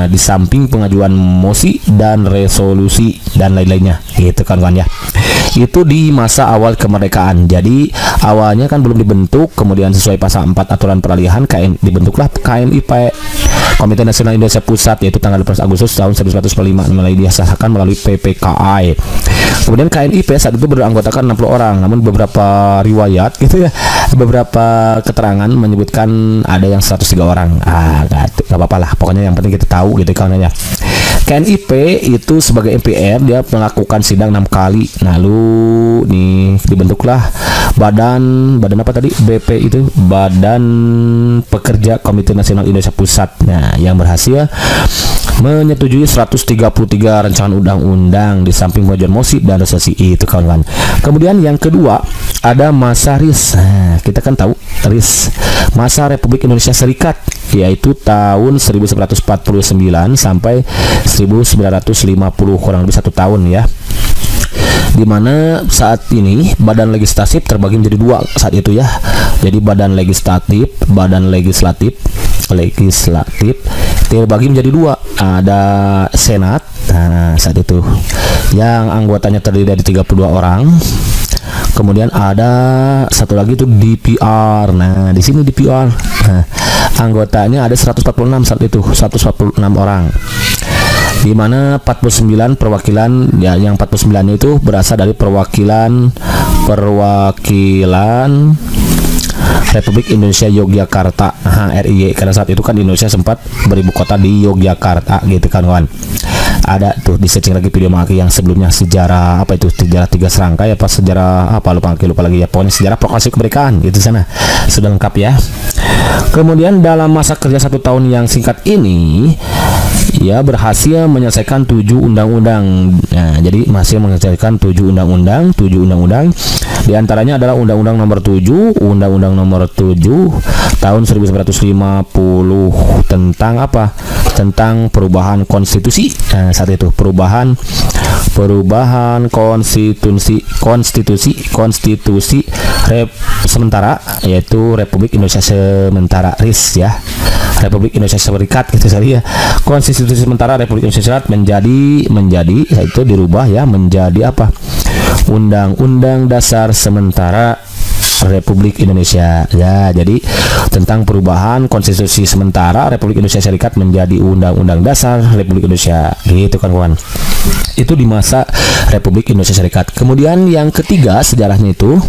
di samping pengajuan mosi dan resolusi dan lain-lainnya gitu kan ya. Itu di masa awal kemerdekaan. Jadi awalnya kan belum dibentuk, kemudian sesuai pasal 4 aturan peralihan dibentuklah KNIP Komite Nasional Indonesia Pusat, yaitu tanggal 12 Agustus tahun 1945, mulai disahkan melalui PPKI. Kemudian KNIP saat itu beranggotakan 60 orang, namun beberapa riwayat gitu ya, beberapa keterangan menyebutkan ada yang 103 orang. Gak apa-apa lah, pokoknya yang penting kita tahu gitu kan ya. KNIP itu sebagai MPR dia melakukan sidang 6 kali. Lalu nih dibentuklah badan apa tadi? BP itu Badan Pekerja Komite Nasional Indonesia Pusat. Nah, yang berhasil menyetujui 133 rancangan undang-undang di samping pengajuan mosi dan resolusi itu kawan-kawan. Kemudian yang kedua ada masa RIS. Nah, kita kan tahu RIS, masa Republik Indonesia Serikat, yaitu tahun 1949 sampai 1950, kurang lebih 1 tahun ya. di mana saat ini badan legislatif terbagi menjadi dua saat itu ya. Jadi badan legislatif terbagi menjadi dua, ada senat, nah saat itu yang anggotanya terdiri dari 32 orang. Kemudian ada satu lagi itu DPR. Nah, di sini DPR. Nah, anggotanya ada 146 saat itu, 146 orang. Di mana 49 perwakilan, ya yang 49 itu berasal dari perwakilan Republik Indonesia Yogyakarta, RIY, karena saat itu kan Indonesia sempat beribu kota di Yogyakarta gitu kan kawan. Ada tuh di searching lagi video Maki yang sebelumnya, sejarah apa itu, sejarah 3 serangkai apa sejarah apa lupa lagi ya, pokoknya sejarah proklamasi kemerdekaan itu sana sudah lengkap ya. Kemudian dalam masa kerja 1 tahun yang singkat ini ya berhasil menyelesaikan 7 undang-undang. Nah, jadi masih menyelesaikan 7 undang-undang. Di antaranya adalah Undang-Undang Nomor 7 tahun 1950 tentang apa? Tentang perubahan konstitusi. Nah, saat itu perubahan konstitusi sementara, yaitu Republik Indonesia Sementara RIS ya. Republik Indonesia Serikat gitu saja ya. Konstitusi sementara Republik Indonesia Serikat menjadi itu dirubah ya menjadi apa? Undang-Undang Dasar Sementara Republik Indonesia ya. Jadi tentang perubahan konstitusi sementara Republik Indonesia Serikat menjadi Undang-Undang Dasar Republik Indonesia gitu kan kawan. Itu di masa Republik Indonesia Serikat. Kemudian yang ketiga sejarahnya itu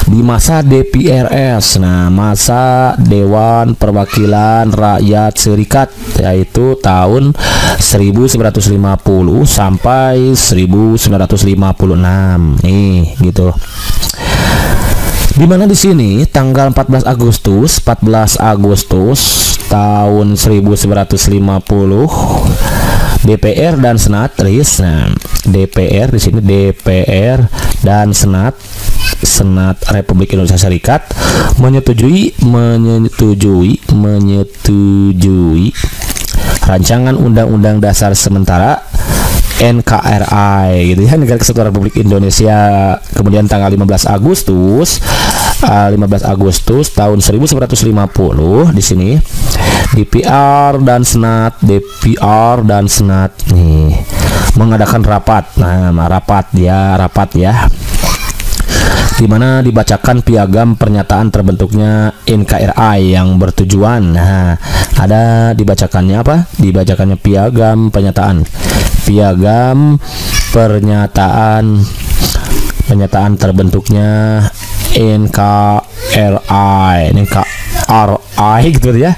di masa DPRS. Nah, masa Dewan Perwakilan Rakyat Serikat, yaitu tahun 1950 sampai 1956 nih gitu. Dimana di sini tanggal 14 Agustus tahun 1950 DPR dan Senat RIS. Nah, DPR di sini DPR dan Senat Republik Indonesia Serikat menyetujui rancangan Undang-Undang Dasar Sementara NKRI gitu ya, Negara Kesatuan Republik Indonesia. Kemudian tanggal 15 Agustus tahun 1950 di sini DPR dan Senat nih mengadakan rapat. Nah, rapat ya. Di mana dibacakan piagam pernyataan terbentuknya NKRI yang bertujuan. Nah, ada dibacakannya apa? Dibacakannya piagam pernyataan terbentuknya NKRI gitu ya.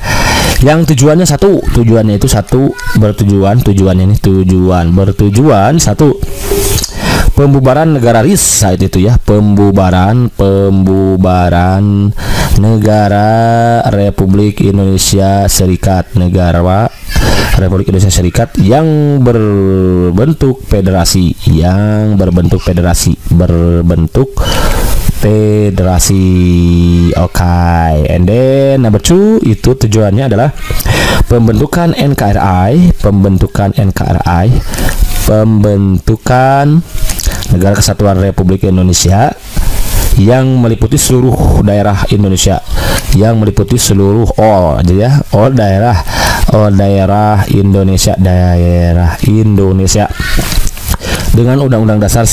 Yang tujuannya satu, pembubaran negara RIS saat itu ya, pembubaran negara Republik Indonesia Serikat, negara Republik Indonesia Serikat yang berbentuk federasi, Okay, and then number 2 itu tujuannya adalah pembentukan Negara Kesatuan Republik Indonesia yang meliputi seluruh daerah Indonesia, daerah Indonesia dengan Undang-Undang Dasar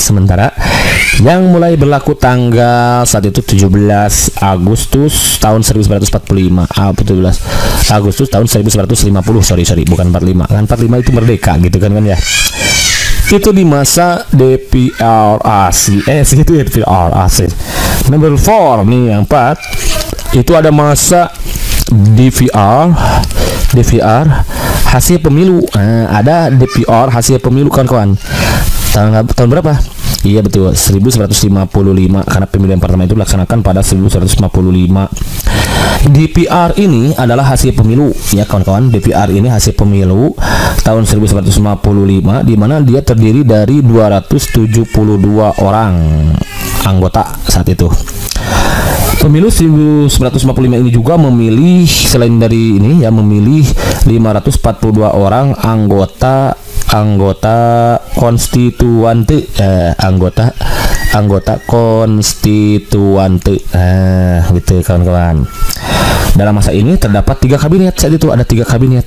Sementara yang mulai berlaku tanggal saat itu 17 Agustus tahun 1945. 17 Agustus tahun 1950. Sorry, bukan 45. Kan 45 itu merdeka gitu kan ya. Itu di masa DPRAC. Segitu ya DPRAC. Number 4 nih, yang 4 itu ada masa DVR hasil pemilu. Ada DPR hasil pemilu kawan-kawan. Tahun berapa? Iya betul, 1955, karena pemilihan pertama itu dilaksanakan pada 1955. DPR ini adalah hasil pemilu ya kawan-kawan. DPR ini hasil pemilu tahun 1955, di mana dia terdiri dari 272 orang anggota saat itu. Pemilu 1955 ini juga memilih, selain dari ini ya, memilih 542 orang anggota anggota konstituante, anggota konstituante, gitu kawan-kawan. Dalam masa ini terdapat 3 kabinet. Saat itu ada 3 kabinet.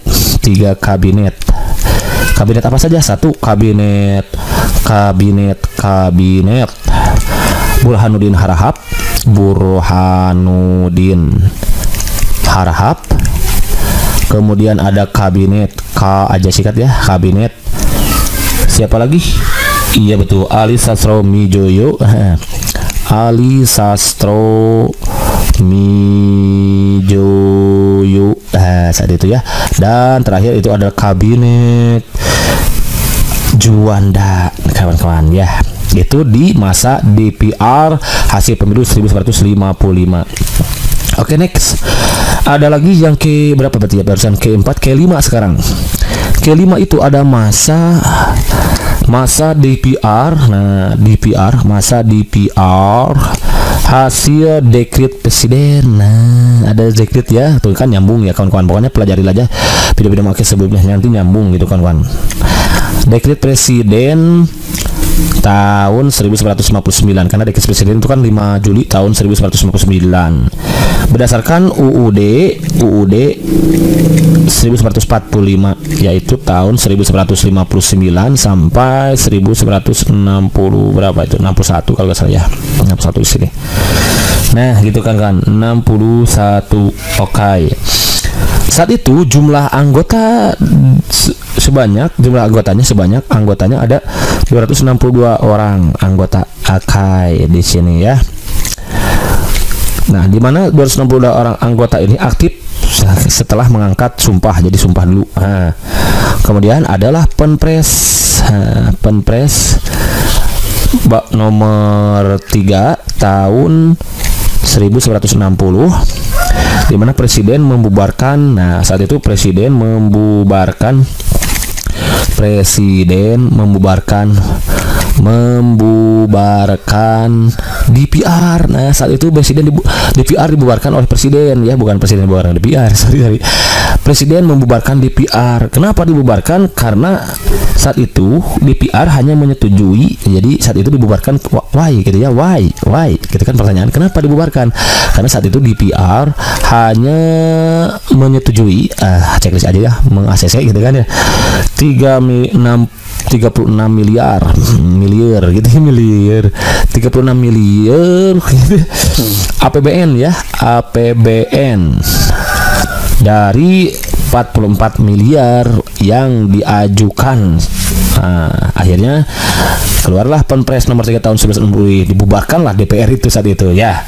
Kabinet apa saja? 1. Kabinet Burhanuddin Harahap. Kemudian ada kabinet K aja sikat ya, kabinet siapa lagi? Iya betul, Ali Sastro Mijoyo. Saat itu ya. Dan terakhir itu ada kabinet Juanda, kawan-kawan ya. Itu di masa DPR hasil pemilu 1955. Oke, next. Ada lagi yang ke berapa berarti ya? Barusan ke-4, ke-5 sekarang. Ke-5 itu ada masa DPR. Nah, masa DPR hasil dekret presiden. Nah, ada dekret ya. Tuh kan nyambung ya kawan-kawan. Pokoknya pelajari aja video-video makin sebelumnya, nanti nyambung gitu kawan-kawan. Dekret presiden tahun 1959, karena dekret presiden itu kan 5 Juli tahun 1959 berdasarkan UUD 1945, yaitu tahun 1959 sampai 1960 berapa itu, 61 kalau nggak salah ya, 61 di sini. Nah gitu kan 61. Oke. Saat itu jumlah anggotanya ada 262 orang anggota AKAI di sini ya. Nah, di mana 262 orang anggota ini aktif setelah mengangkat sumpah, jadi sumpah dulu. Nah, kemudian adalah Penpres nomor 3 tahun 1960, di mana presiden membubarkan. Nah, saat itu presiden membubarkan DPR. Nah, saat itu DPR dibubarkan oleh presiden ya, bukan presiden dibubarkan DPR. Sorry. Presiden membubarkan DPR. Kenapa dibubarkan? Karena saat itu DPR hanya menyetujui. Jadi saat itu dibubarkan why gitu ya. Why? Gitu kan pertanyaan. Kenapa dibubarkan? Karena saat itu DPR hanya menyetujui checklist aja ya, meng-ACC gitu kan ya. 36 miliar gitu, 36 miliar gitu. APBN ya, APBN dari 44 miliar yang diajukan. Akhirnya keluarlah Penpres nomor 3 tahun 1960, dibubarkanlah DPR itu saat itu ya.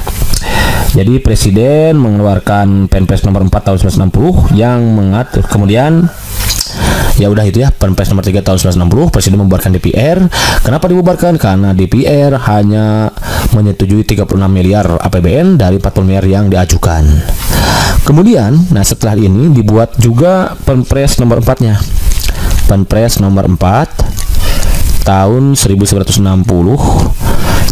Jadi presiden mengeluarkan Penpres nomor 4 tahun 1960 yang mengatur, kemudian ya udah itu ya, Penpres nomor 3 tahun 1960, presiden membubarkan DPR. Kenapa dibubarkan? Karena DPR hanya menyetujui 36 miliar APBN dari 40 miliar yang diajukan. Kemudian, nah setelah ini dibuat juga Penpres nomor 4-nya. Penpres nomor 4 tahun 1960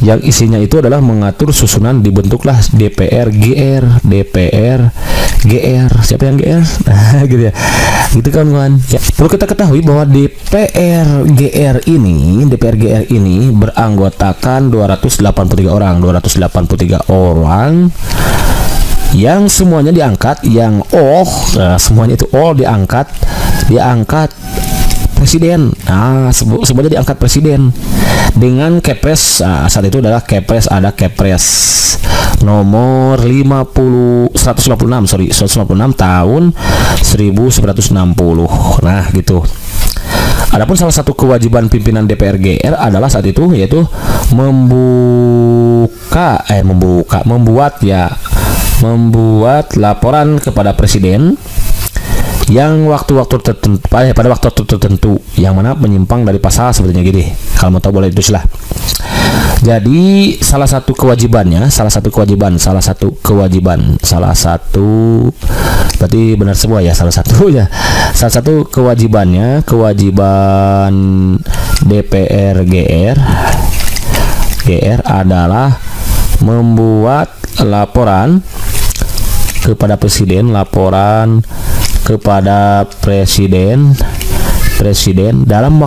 yang isinya itu adalah mengatur susunan dibentuklah DPR GR. Siapa yang GR? Nah, gitu ya. Gitu kan kawan. Ya, perlu kita ketahui bahwa DPR GR ini beranggotakan 283 orang yang semuanya diangkat, semuanya itu diangkat presiden. Semuanya diangkat presiden dengan Kepres. Saat itu adalah Kepres, ada Kepres nomor 156 tahun 1960. Nah, gitu. Adapun salah satu kewajiban pimpinan DPR GR adalah saat itu yaitu membuat laporan kepada presiden yang pada waktu tertentu yang mana menyimpang dari pasal sebetulnya gini. Kalau mau tahu boleh itu lah. Jadi salah satu kewajiban berarti benar semua ya, salah satu kewajiban DPR GR adalah membuat laporan kepada presiden presiden dalam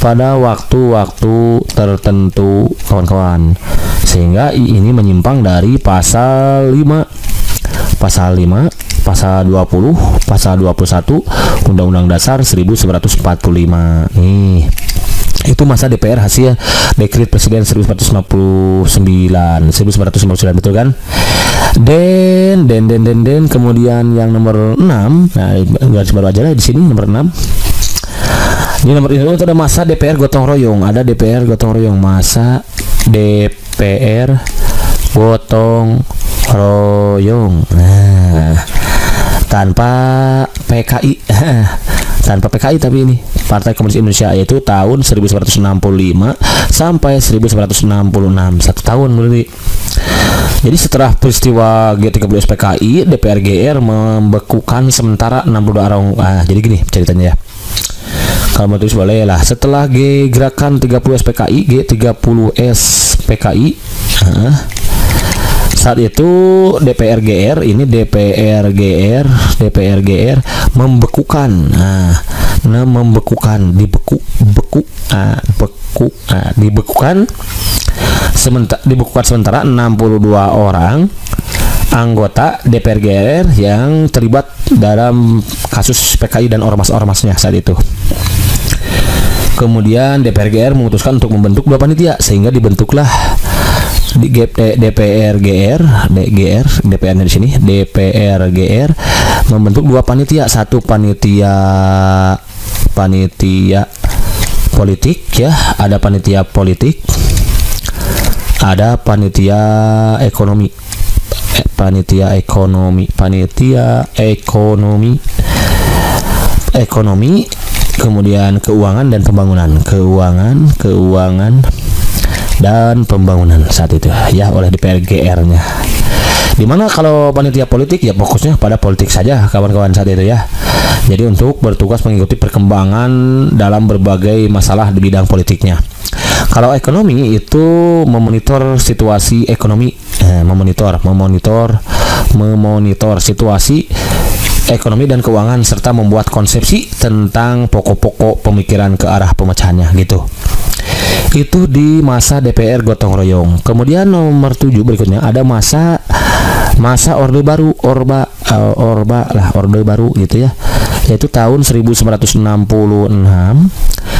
pada waktu-waktu tertentu, kawan-kawan, sehingga ini menyimpang dari pasal 5, pasal 20, pasal 21 Undang-Undang Dasar 1945. Nih, itu masa DPR hasil dekret presiden 1959 betul kan? Den kemudian yang nomor 6, nah garis baru aja lah di sini nomor 6. Ini nomor itu ada masa DPR gotong royong, masa DPR gotong royong. Nah, tanpa PKI tapi ini Partai Komunis Indonesia, yaitu tahun 1965 sampai 1966, 1 tahun berarti. Jadi setelah peristiwa G30 SPKI, DPR GR membekukan sementara 62 orang. Jadi gini ceritanya ya. Kalau mau tulis boleh lah. Setelah gerakan 30 SPKI, G30 SPKI, saat itu DPR GR membekukan, dibekukan sementara 62 orang anggota DPR GR yang terlibat dalam kasus PKI dan ormas-ormasnya saat itu. Kemudian DPR GR memutuskan untuk membentuk 2 panitia, sehingga dibentuklah DPR di sini DPR GR membentuk 2 panitia, satu panitia politik ya, ada panitia politik, ada panitia ekonomi, kemudian keuangan dan pembangunan saat itu ya oleh DPR GR-nya. Dimana kalau panitia politik ya fokusnya pada politik saja kawan-kawan saat itu ya. Jadi untuk bertugas mengikuti perkembangan dalam berbagai masalah di bidang politiknya. Kalau ekonomi itu memonitor situasi ekonomi, memonitor situasi ekonomi dan keuangan, serta membuat konsepsi tentang pokok-pokok pemikiran ke arah pemecahannya gitu. Itu di masa DPR gotong royong. Kemudian nomor 7 berikutnya ada masa orde baru, orde baru gitu ya, yaitu tahun 1966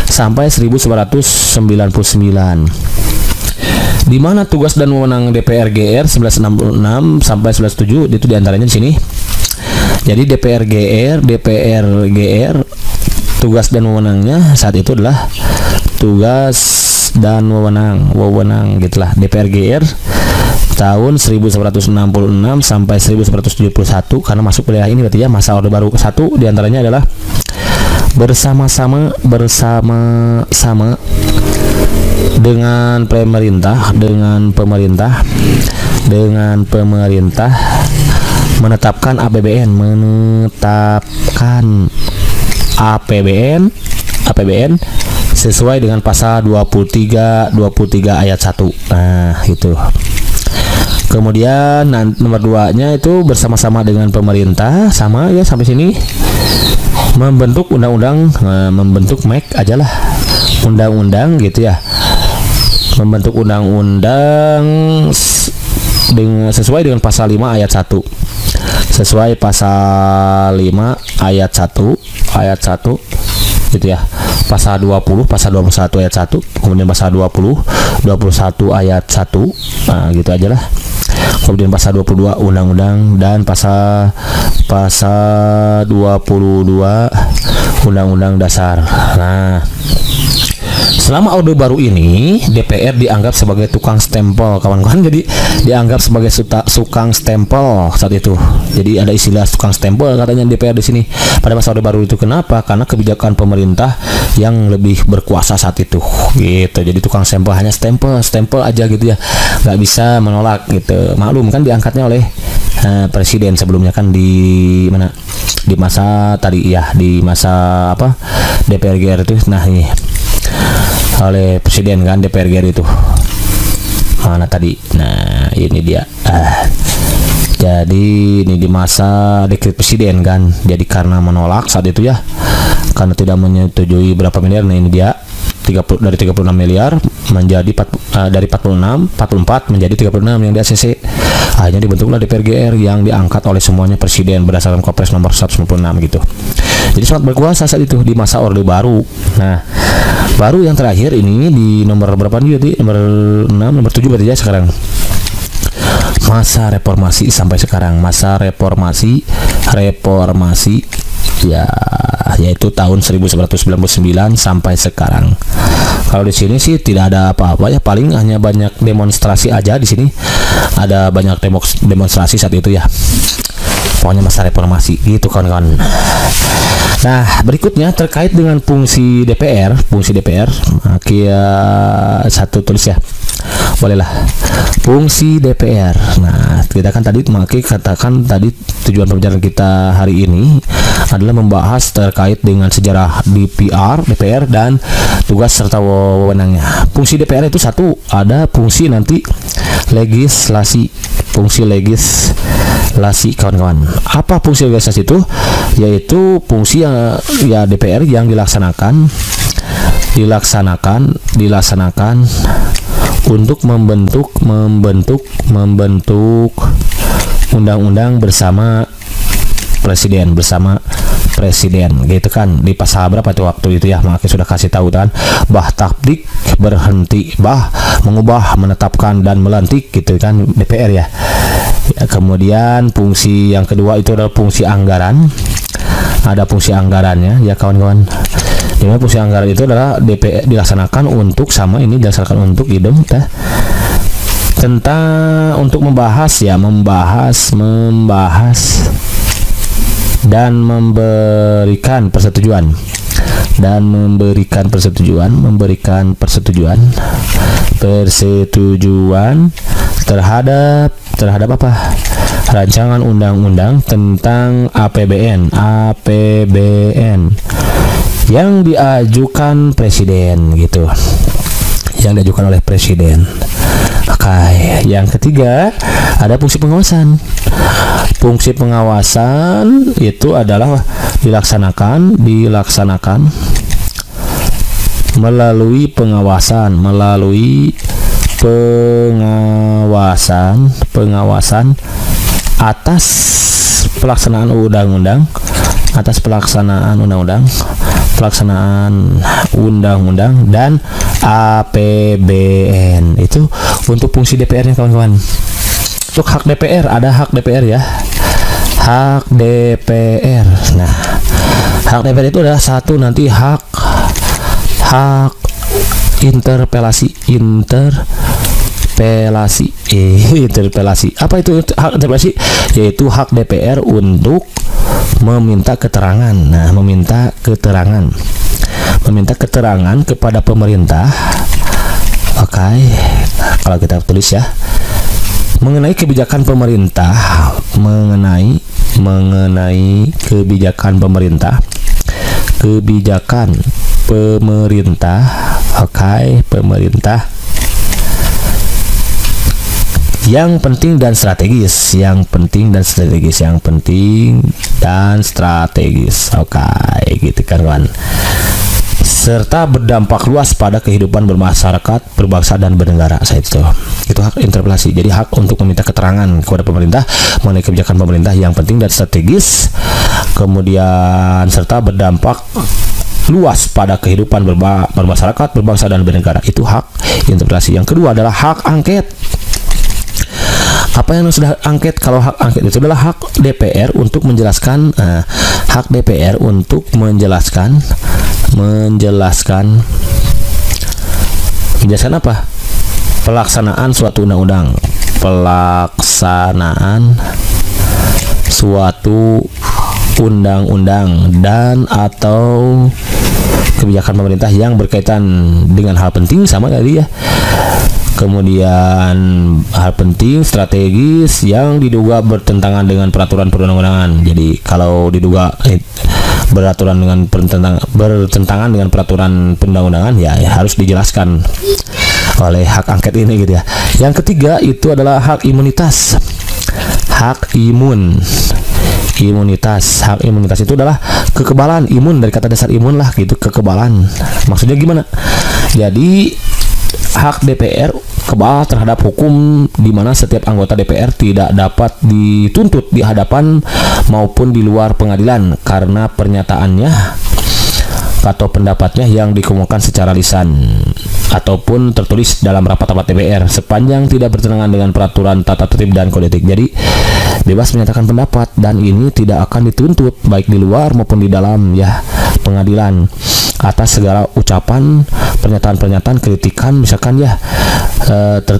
sampai 1999. Di mana tugas dan wewenang DPR GR 1966 sampai 1997 itu diantaranya di sini. Jadi DPR GR tugas dan wewenangnya saat itu adalah tugas dan wewenang gitulah. DPR GR tahun 1966 sampai 1971, karena masuk wilayah ini berarti ya masa orde baru. Satu diantaranya adalah bersama-sama dengan pemerintah menetapkan APBN sesuai dengan pasal 23 ayat 1. Nah, itu. Kemudian nomor 2-nya itu bersama-sama dengan pemerintah, sama ya sampai sini. Membentuk undang-undang, membentuk aja lah. Undang-undang gitu ya. Membentuk undang-undang sesuai dengan pasal 5 ayat 1. Sesuai pasal 5 ayat 1 gitu ya. Pasal 20, pasal 21 ayat 1, kemudian pasal 20, 21 ayat 1. Nah, gitu aja lah. Kemudian pasal 22 undang-undang dan pasal 22 undang-undang dasar. Nah, selama orde baru ini DPR dianggap sebagai tukang stempel kawan-kawan. Jadi dianggap sebagai tukang stempel saat itu. Jadi ada istilah tukang stempel katanya DPR di sini pada masa orde baru itu. Kenapa? Karena kebijakan pemerintah yang lebih berkuasa saat itu gitu. Jadi tukang stempel, hanya stempel aja gitu ya, nggak bisa menolak gitu. Maklum kan diangkatnya oleh presiden sebelumnya kan di mana, di masa tadi ya, di masa apa DPR GR itu. Nah ini oleh presiden kan DPR GR itu mana tadi. Nah ini dia Jadi ini di masa dekret presiden kan. Jadi karena menolak saat itu ya, karena tidak menyetujui berapa miliar. Nah ini dia 30, dari 36 miliar menjadi dari 44 menjadi 36 yang di ACC. Akhirnya dibentuklah DPR GR yang diangkat oleh semuanya presiden berdasarkan Kepres nomor 196 gitu. Jadi sangat berkuasa saat itu di masa Orde Baru. Nah, baru yang terakhir ini di nomor berapa nih? Jadi nomor 6, nomor 7 berarti ya sekarang. Masa reformasi sampai sekarang, masa reformasi ya, yaitu tahun 1999 sampai sekarang. Kalau di sini sih tidak ada apa-apa ya, paling hanya banyak demonstrasi aja di sini. Ada banyak demonstrasi saat itu ya. Pokoknya masa reformasi gitu kawan-kawan. Nah, berikutnya terkait dengan fungsi DPR, satu tulis ya. Bolehlah. Fungsi DPR. Nah, kita kan tadi katakan tadi tujuan pembicaraan kita hari ini adalah membahas terkait dengan sejarah DPR dan tugas serta wewenangnya. Fungsi DPR itu satu, ada fungsi nanti legislasi. Fungsi legislasi kawan-kawan. Apa fungsi legislasi itu? Yaitu fungsi ya DPR yang dilaksanakan untuk membentuk undang-undang bersama presiden gitu kan. Di pasal berapa tuh waktu itu ya, makanya sudah kasih tahu kan, tabdik berhenti, mengubah, menetapkan dan melantik gitu kan DPR ya. Kemudian fungsi yang kedua itu adalah fungsi anggaran. Ada fungsi anggarannya ya kawan-kawan. Dimana fungsi anggaran itu adalah DPR dilaksanakan untuk tentang untuk membahas dan memberikan persetujuan terhadap apa? Rancangan undang-undang tentang APBN yang diajukan presiden gitu. Yang diajukan oleh presiden. Oke, yang ketiga ada fungsi pengawasan. Fungsi pengawasan itu adalah dilaksanakan melalui pengawasan atas pelaksanaan undang-undang dan APBN. Itu untuk fungsi DPR-nya kawan-kawan. Untuk hak DPR, ada hak DPR ya. Hak DPR. Nah, hak DPR itu adalah satu nanti hak interpelasi. Apa itu hak interpelasi? Yaitu hak DPR untuk meminta keterangan. Nah, meminta keterangan kepada pemerintah. Oke, kalau kita tulis ya, mengenai kebijakan pemerintah, pemerintah yang penting dan strategis. Oke, gitu kan kawan. Serta berdampak luas pada kehidupan bermasyarakat, berbangsa dan bernegara. Itu hak interpelasi. Jadi hak untuk meminta keterangan kepada pemerintah mengenai kebijakan pemerintah yang penting dan strategis, kemudian serta berdampak luas pada kehidupan bermasyarakat, berbangsa dan bernegara. Itu hak interpelasi. Yang kedua adalah hak angket. Apa yang sudah angket? Kalau hak angket itu adalah hak DPR untuk menjelaskan apa? Pelaksanaan suatu undang-undang, dan atau kebijakan pemerintah yang berkaitan dengan hal penting sama tadi ya. Kemudian hal penting strategis yang diduga bertentangan dengan peraturan perundang-undangan. Jadi kalau diduga bertentangan dengan peraturan perundang-undangan ya harus dijelaskan oleh hak angket ini gitu ya. Yang ketiga itu adalah hak imunitas. hak imunitas. Hak imunitas itu adalah kekebalan, imun dari kata dasar imun lah gitu, kekebalan. Maksudnya gimana? Jadi hak DPR kebal terhadap hukum di mana setiap anggota DPR tidak dapat dituntut di hadapan maupun di luar pengadilan karena pernyataannya atau pendapatnya yang dikemukakan secara lisan ataupun tertulis dalam rapat-rapat DPR sepanjang tidak bertentangan dengan peraturan tata tertib dan kode etik. Jadi bebas menyatakan pendapat dan ini tidak akan dituntut baik di luar maupun di dalam ya pengadilan atas segala ucapan, pernyataan-pernyataan, kritikan misalkan ya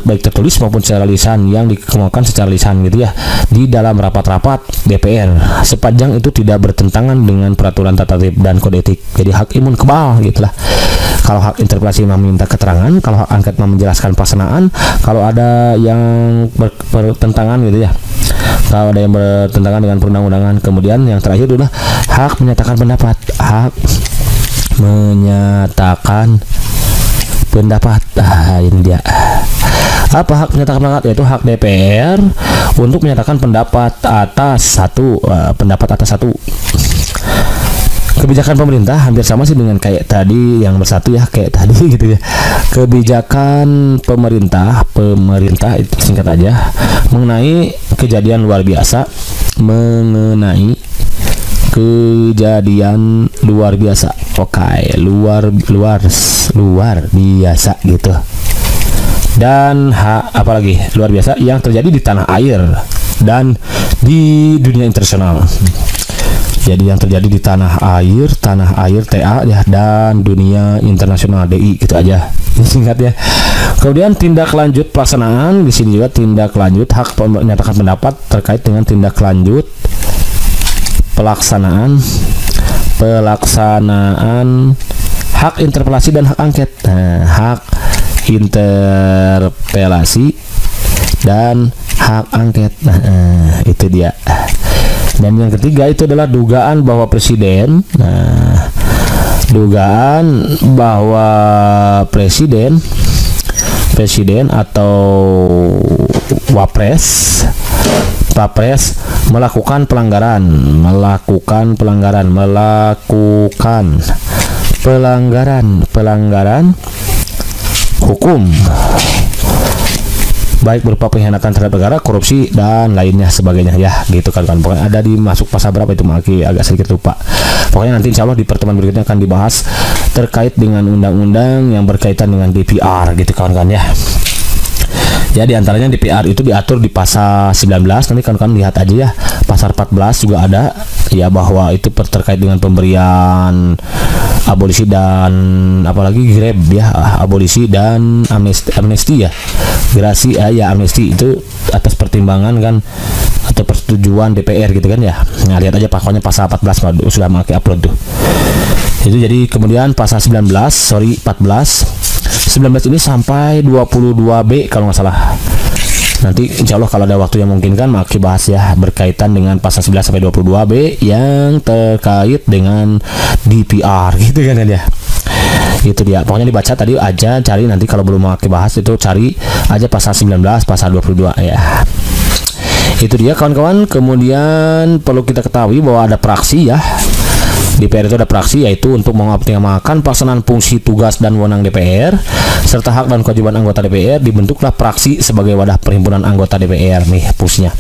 baik tertulis maupun secara lisan yang dikemukakan secara lisan gitu ya di dalam rapat-rapat DPR sepanjang itu tidak bertentangan dengan peraturan tata tertib dan kode etik. Jadi hak imun kebal gitulah. Kalau hak interpelasi meminta keterangan, kalau hak angket menjelaskan pelaksanaan, kalau ada yang bertentangan gitu ya, kalau ada yang bertentangan dengan perundang-undangan. Kemudian yang terakhir adalah hak menyatakan pendapat. Hak menyatakan pendapat. Ini dia. Apa hak menyatakan pendapat? Yaitu hak DPR untuk menyatakan pendapat atas pendapat atas satu kebijakan pemerintah. Hampir sama sih dengan kayak tadi yang bersatu ya, kayak tadi gitu ya. Kebijakan pemerintah itu singkat aja mengenai kejadian luar biasa, Oke, luar biasa gitu. Dan apalagi luar biasa yang terjadi di tanah air dan di dunia internasional. Jadi yang terjadi di tanah air TA ya, dan dunia internasional DI gitu aja. Ini singkat ya. Kemudian tindak lanjut pelaksanaan, di sini juga tindak lanjut hak menyatakan pendapat terkait dengan tindak lanjut pelaksanaan hak interpelasi dan hak angket. Hak interpelasi dan hak angket. Itu dia. Dan yang ketiga itu adalah dugaan bahwa presiden atau wapres melakukan pelanggaran hukum baik berupa pengkhianatan terhadap negara, korupsi dan lainnya sebagainya ya gitu kan. Pokoknya ada di masuk pasal berapa itu agak sedikit lupa. Pokoknya nanti insya Allah di pertemuan berikutnya akan dibahas terkait dengan undang-undang yang berkaitan dengan DPR gitu kawan-kawan ya. Ya diantaranya DPR itu diatur di pasal 19. Nanti kan lihat aja ya, pasal 14 juga ada ya, bahwa itu terkait dengan pemberian abolisi dan apalagi grab ya, abolisi dan amnesti ya, gerasi ya, amnesti itu atas pertimbangan kan atau persetujuan DPR gitu kan ya. Nah lihat aja pokoknya pasal 14 sudah pakai upload tuh. Itu jadi kemudian pasal 19 ini sampai 22B kalau nggak salah. Nanti insya Allah kalau ada waktu yang memungkinkan maka bahas ya berkaitan dengan pasal 11 sampai 22B yang terkait dengan DPR gitu kan ya. Itu dia. Pokoknya dibaca tadi aja, cari nanti kalau belum mau bahas itu cari aja pasal 19, pasal 22 ya. Itu dia kawan-kawan. Kemudian perlu kita ketahui bahwa ada praksi ya. DPR itu ada praksi, yaitu untuk mengoptimalkan pelaksanaan fungsi tugas dan wewenang DPR serta hak dan kewajiban anggota DPR. Dibentuklah praksi sebagai wadah perhimpunan anggota DPR nih fungsinya.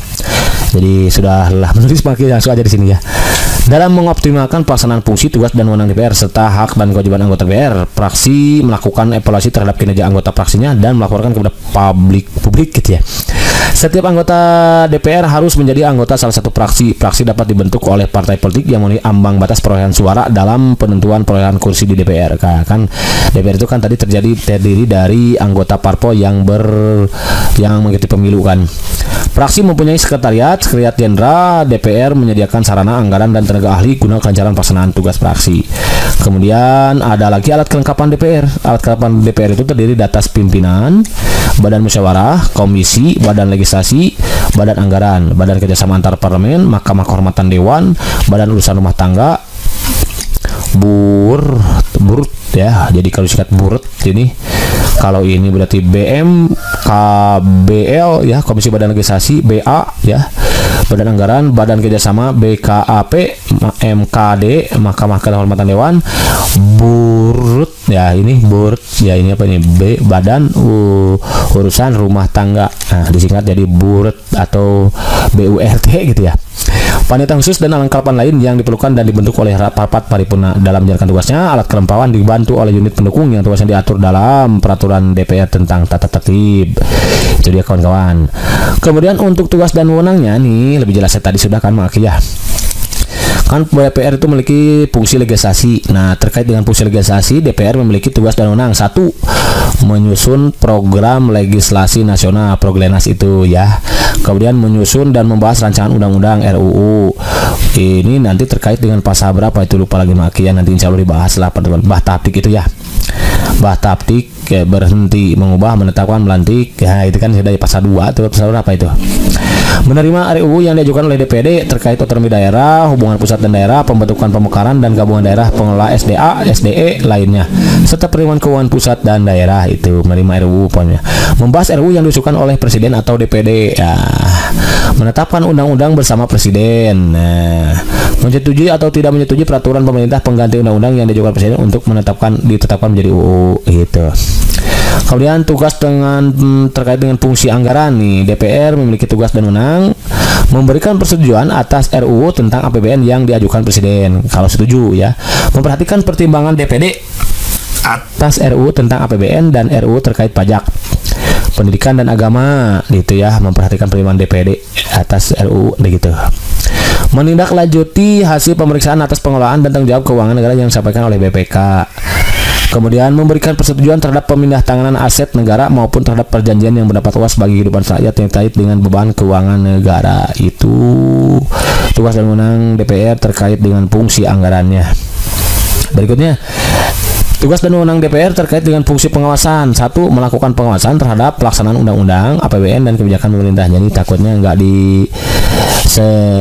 Jadi sudah menulis pakai langsung aja di sini ya. Dalam mengoptimalkan pelaksanaan fungsi tugas dan wewenang DPR serta hak dan kewajiban anggota DPR, praksi melakukan evaluasi terhadap kinerja anggota praksinya dan melaporkan kepada publik gitu ya. Setiap anggota DPR harus menjadi anggota salah satu praksi. Praksi dapat dibentuk oleh partai politik yang memenuhi ambang batas perolehan suara dalam penentuan perolehan kursi di DPR. Kan DPR itu kan tadi terdiri dari anggota parpol yang mengikuti pemilu kan. Praksi mempunyai sekretariat jenderal DPR menyediakan sarana, anggaran dan tenaga ahli guna kelancaran pelaksanaan tugas praksi. Kemudian ada lagi alat kelengkapan DPR. Alat kelengkapan DPR itu terdiri dari atas pimpinan, badan musyawarah, komisi, badan legislasi, badan anggaran, badan kerjasama antar parlemen, mahkamah kehormatan dewan, badan urusan rumah tangga, burut ya. Jadi kalau singkat burut ini, kalau ini berarti BMK KBL ya, Komisi Badan Legislasi, BA ya, Badan Anggaran, Badan Kerjasama, BKAP, MKD, Mahkamah Kehormatan Dewan, BURUT ya, ini BURUT ya, ini apa ini, B, Badan Urusan Rumah Tangga, nah disingkat jadi BURUT atau BURT gitu ya. Panitia khusus dan kelengkapan lain yang diperlukan dan dibentuk oleh rapat paripurna dalam menjalankan tugasnya. Alat kelengkapan dibantu oleh unit pendukung yang tugasnya diatur dalam peraturan DPR tentang tata tertib. Itu dia kawan-kawan. Kemudian untuk tugas dan wewenangnya nih lebih jelas tadi sudah kan Mak ya. Kan DPR itu memiliki fungsi legislasi. Nah, terkait dengan fungsi legislasi, DPR memiliki tugas dan wewenang. 1. Menyusun program legislasi nasional, Proglenas itu ya. Kemudian menyusun dan membahas rancangan undang-undang RUU. Ini nanti terkait dengan pasal berapa itu lupa lagi Maki ya, nanti insya Allah dibahas lah teman-teman. Bah taptik itu ya. Bah taptik berhenti mengubah, menetapkan, melantik. Ya, itu kan sudah pasal 2 itu pasal berapa itu? Menerima RUU yang diajukan oleh DPD terkait otonomi daerah, hubungan pusat dan daerah, pembentukan pemekaran dan gabungan daerah, pengelola SDA, SDE lainnya, serta penerimaan keuangan pusat dan daerah itu menerima RUU pokoknya. Membahas RUU yang diusulkan oleh presiden atau DPD ya. Menetapkan undang-undang bersama presiden. Nah, menyetujui atau tidak menyetujui peraturan pemerintah pengganti undang-undang yang diajukan presiden untuk ditetapkan menjadi UU gitu. Kemudian tugas terkait dengan fungsi anggaran nih, DPR memiliki tugas dan wewenang memberikan persetujuan atas RUU tentang APBN yang diajukan presiden kalau setuju ya, memperhatikan pertimbangan DPD atas RUU tentang APBN dan RUU terkait pajak, pendidikan dan agama gitu ya, memperhatikan pertimbangan DPD atas RUU gitu. Menindaklanjuti hasil pemeriksaan atas pengelolaan dan tanggung jawab keuangan negara yang disampaikan oleh BPK. Kemudian memberikan persetujuan terhadap pemindah tanganan aset negara maupun terhadap perjanjian yang berdampak luas bagi kehidupan rakyat yang terkait dengan beban keuangan negara. Itu tugas dan wewenang DPR terkait dengan fungsi anggarannya. Berikutnya, tugas dan wewenang DPR terkait dengan fungsi pengawasan. 1. Melakukan pengawasan terhadap pelaksanaan undang-undang, APBN dan kebijakan pemerintah. Jadi takutnya nggak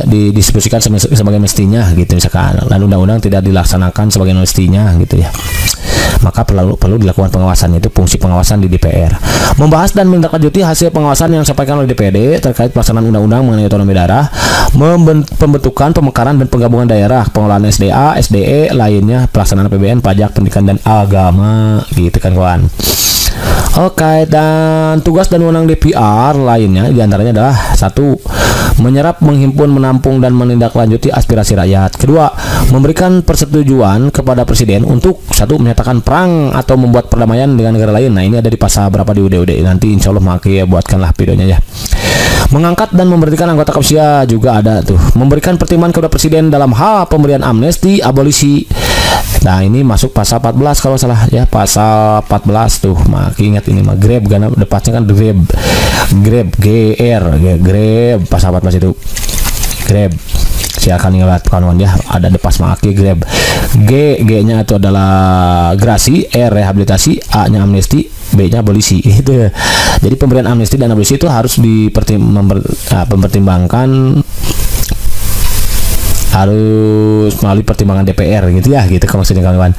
didiskusikan sebagai mestinya gitu misalkan, lalu undang-undang tidak dilaksanakan sebagai mestinya gitu ya, maka perlu dilakukan pengawasan, itu fungsi pengawasan di DPR. Membahas dan menindaklanjuti hasil pengawasan yang disampaikan oleh DPD terkait pelaksanaan undang-undang mengenai otonomi daerah, pembentukan, pemekaran dan penggabungan daerah, pengelolaan SDA, SDE lainnya, pelaksanaan APBN, pajak, pendidikan dan agama gitu kan kawan. Oke, dan tugas dan wewenang DPR lainnya diantaranya adalah 1. Menyerap, menghimpun, menampung dan menindaklanjuti aspirasi rakyat. 2. Memberikan persetujuan kepada presiden untuk 1. Menyatakan perang atau membuat perdamaian dengan negara lain. Nah, ini ada di pasal berapa di UD nanti insya Allah Maki ya buatkanlah videonya ya. Mengangkat dan memberhentikan anggota komisi juga ada tuh. Memberikan pertimbangan kepada presiden dalam hal pemberian amnesti, abolisi. Nah, ini masuk pasal 14 kalau salah ya, pasal 14 tuh. Maki ingat ini mah grab karena depannya kan grab grab pasal 14 itu grab. Silakan ingat kawan-kawan ya, ada depas Maki grab. G-nya itu adalah grasi, R rehabilitasi, A-nya amnesti, B-nya abolisi itu. Jadi pemberian amnesti dan abolisi itu harus mempertimbangkan, harus melalui pertimbangan DPR gitu ya, gitu maksudnya kawan-kawan.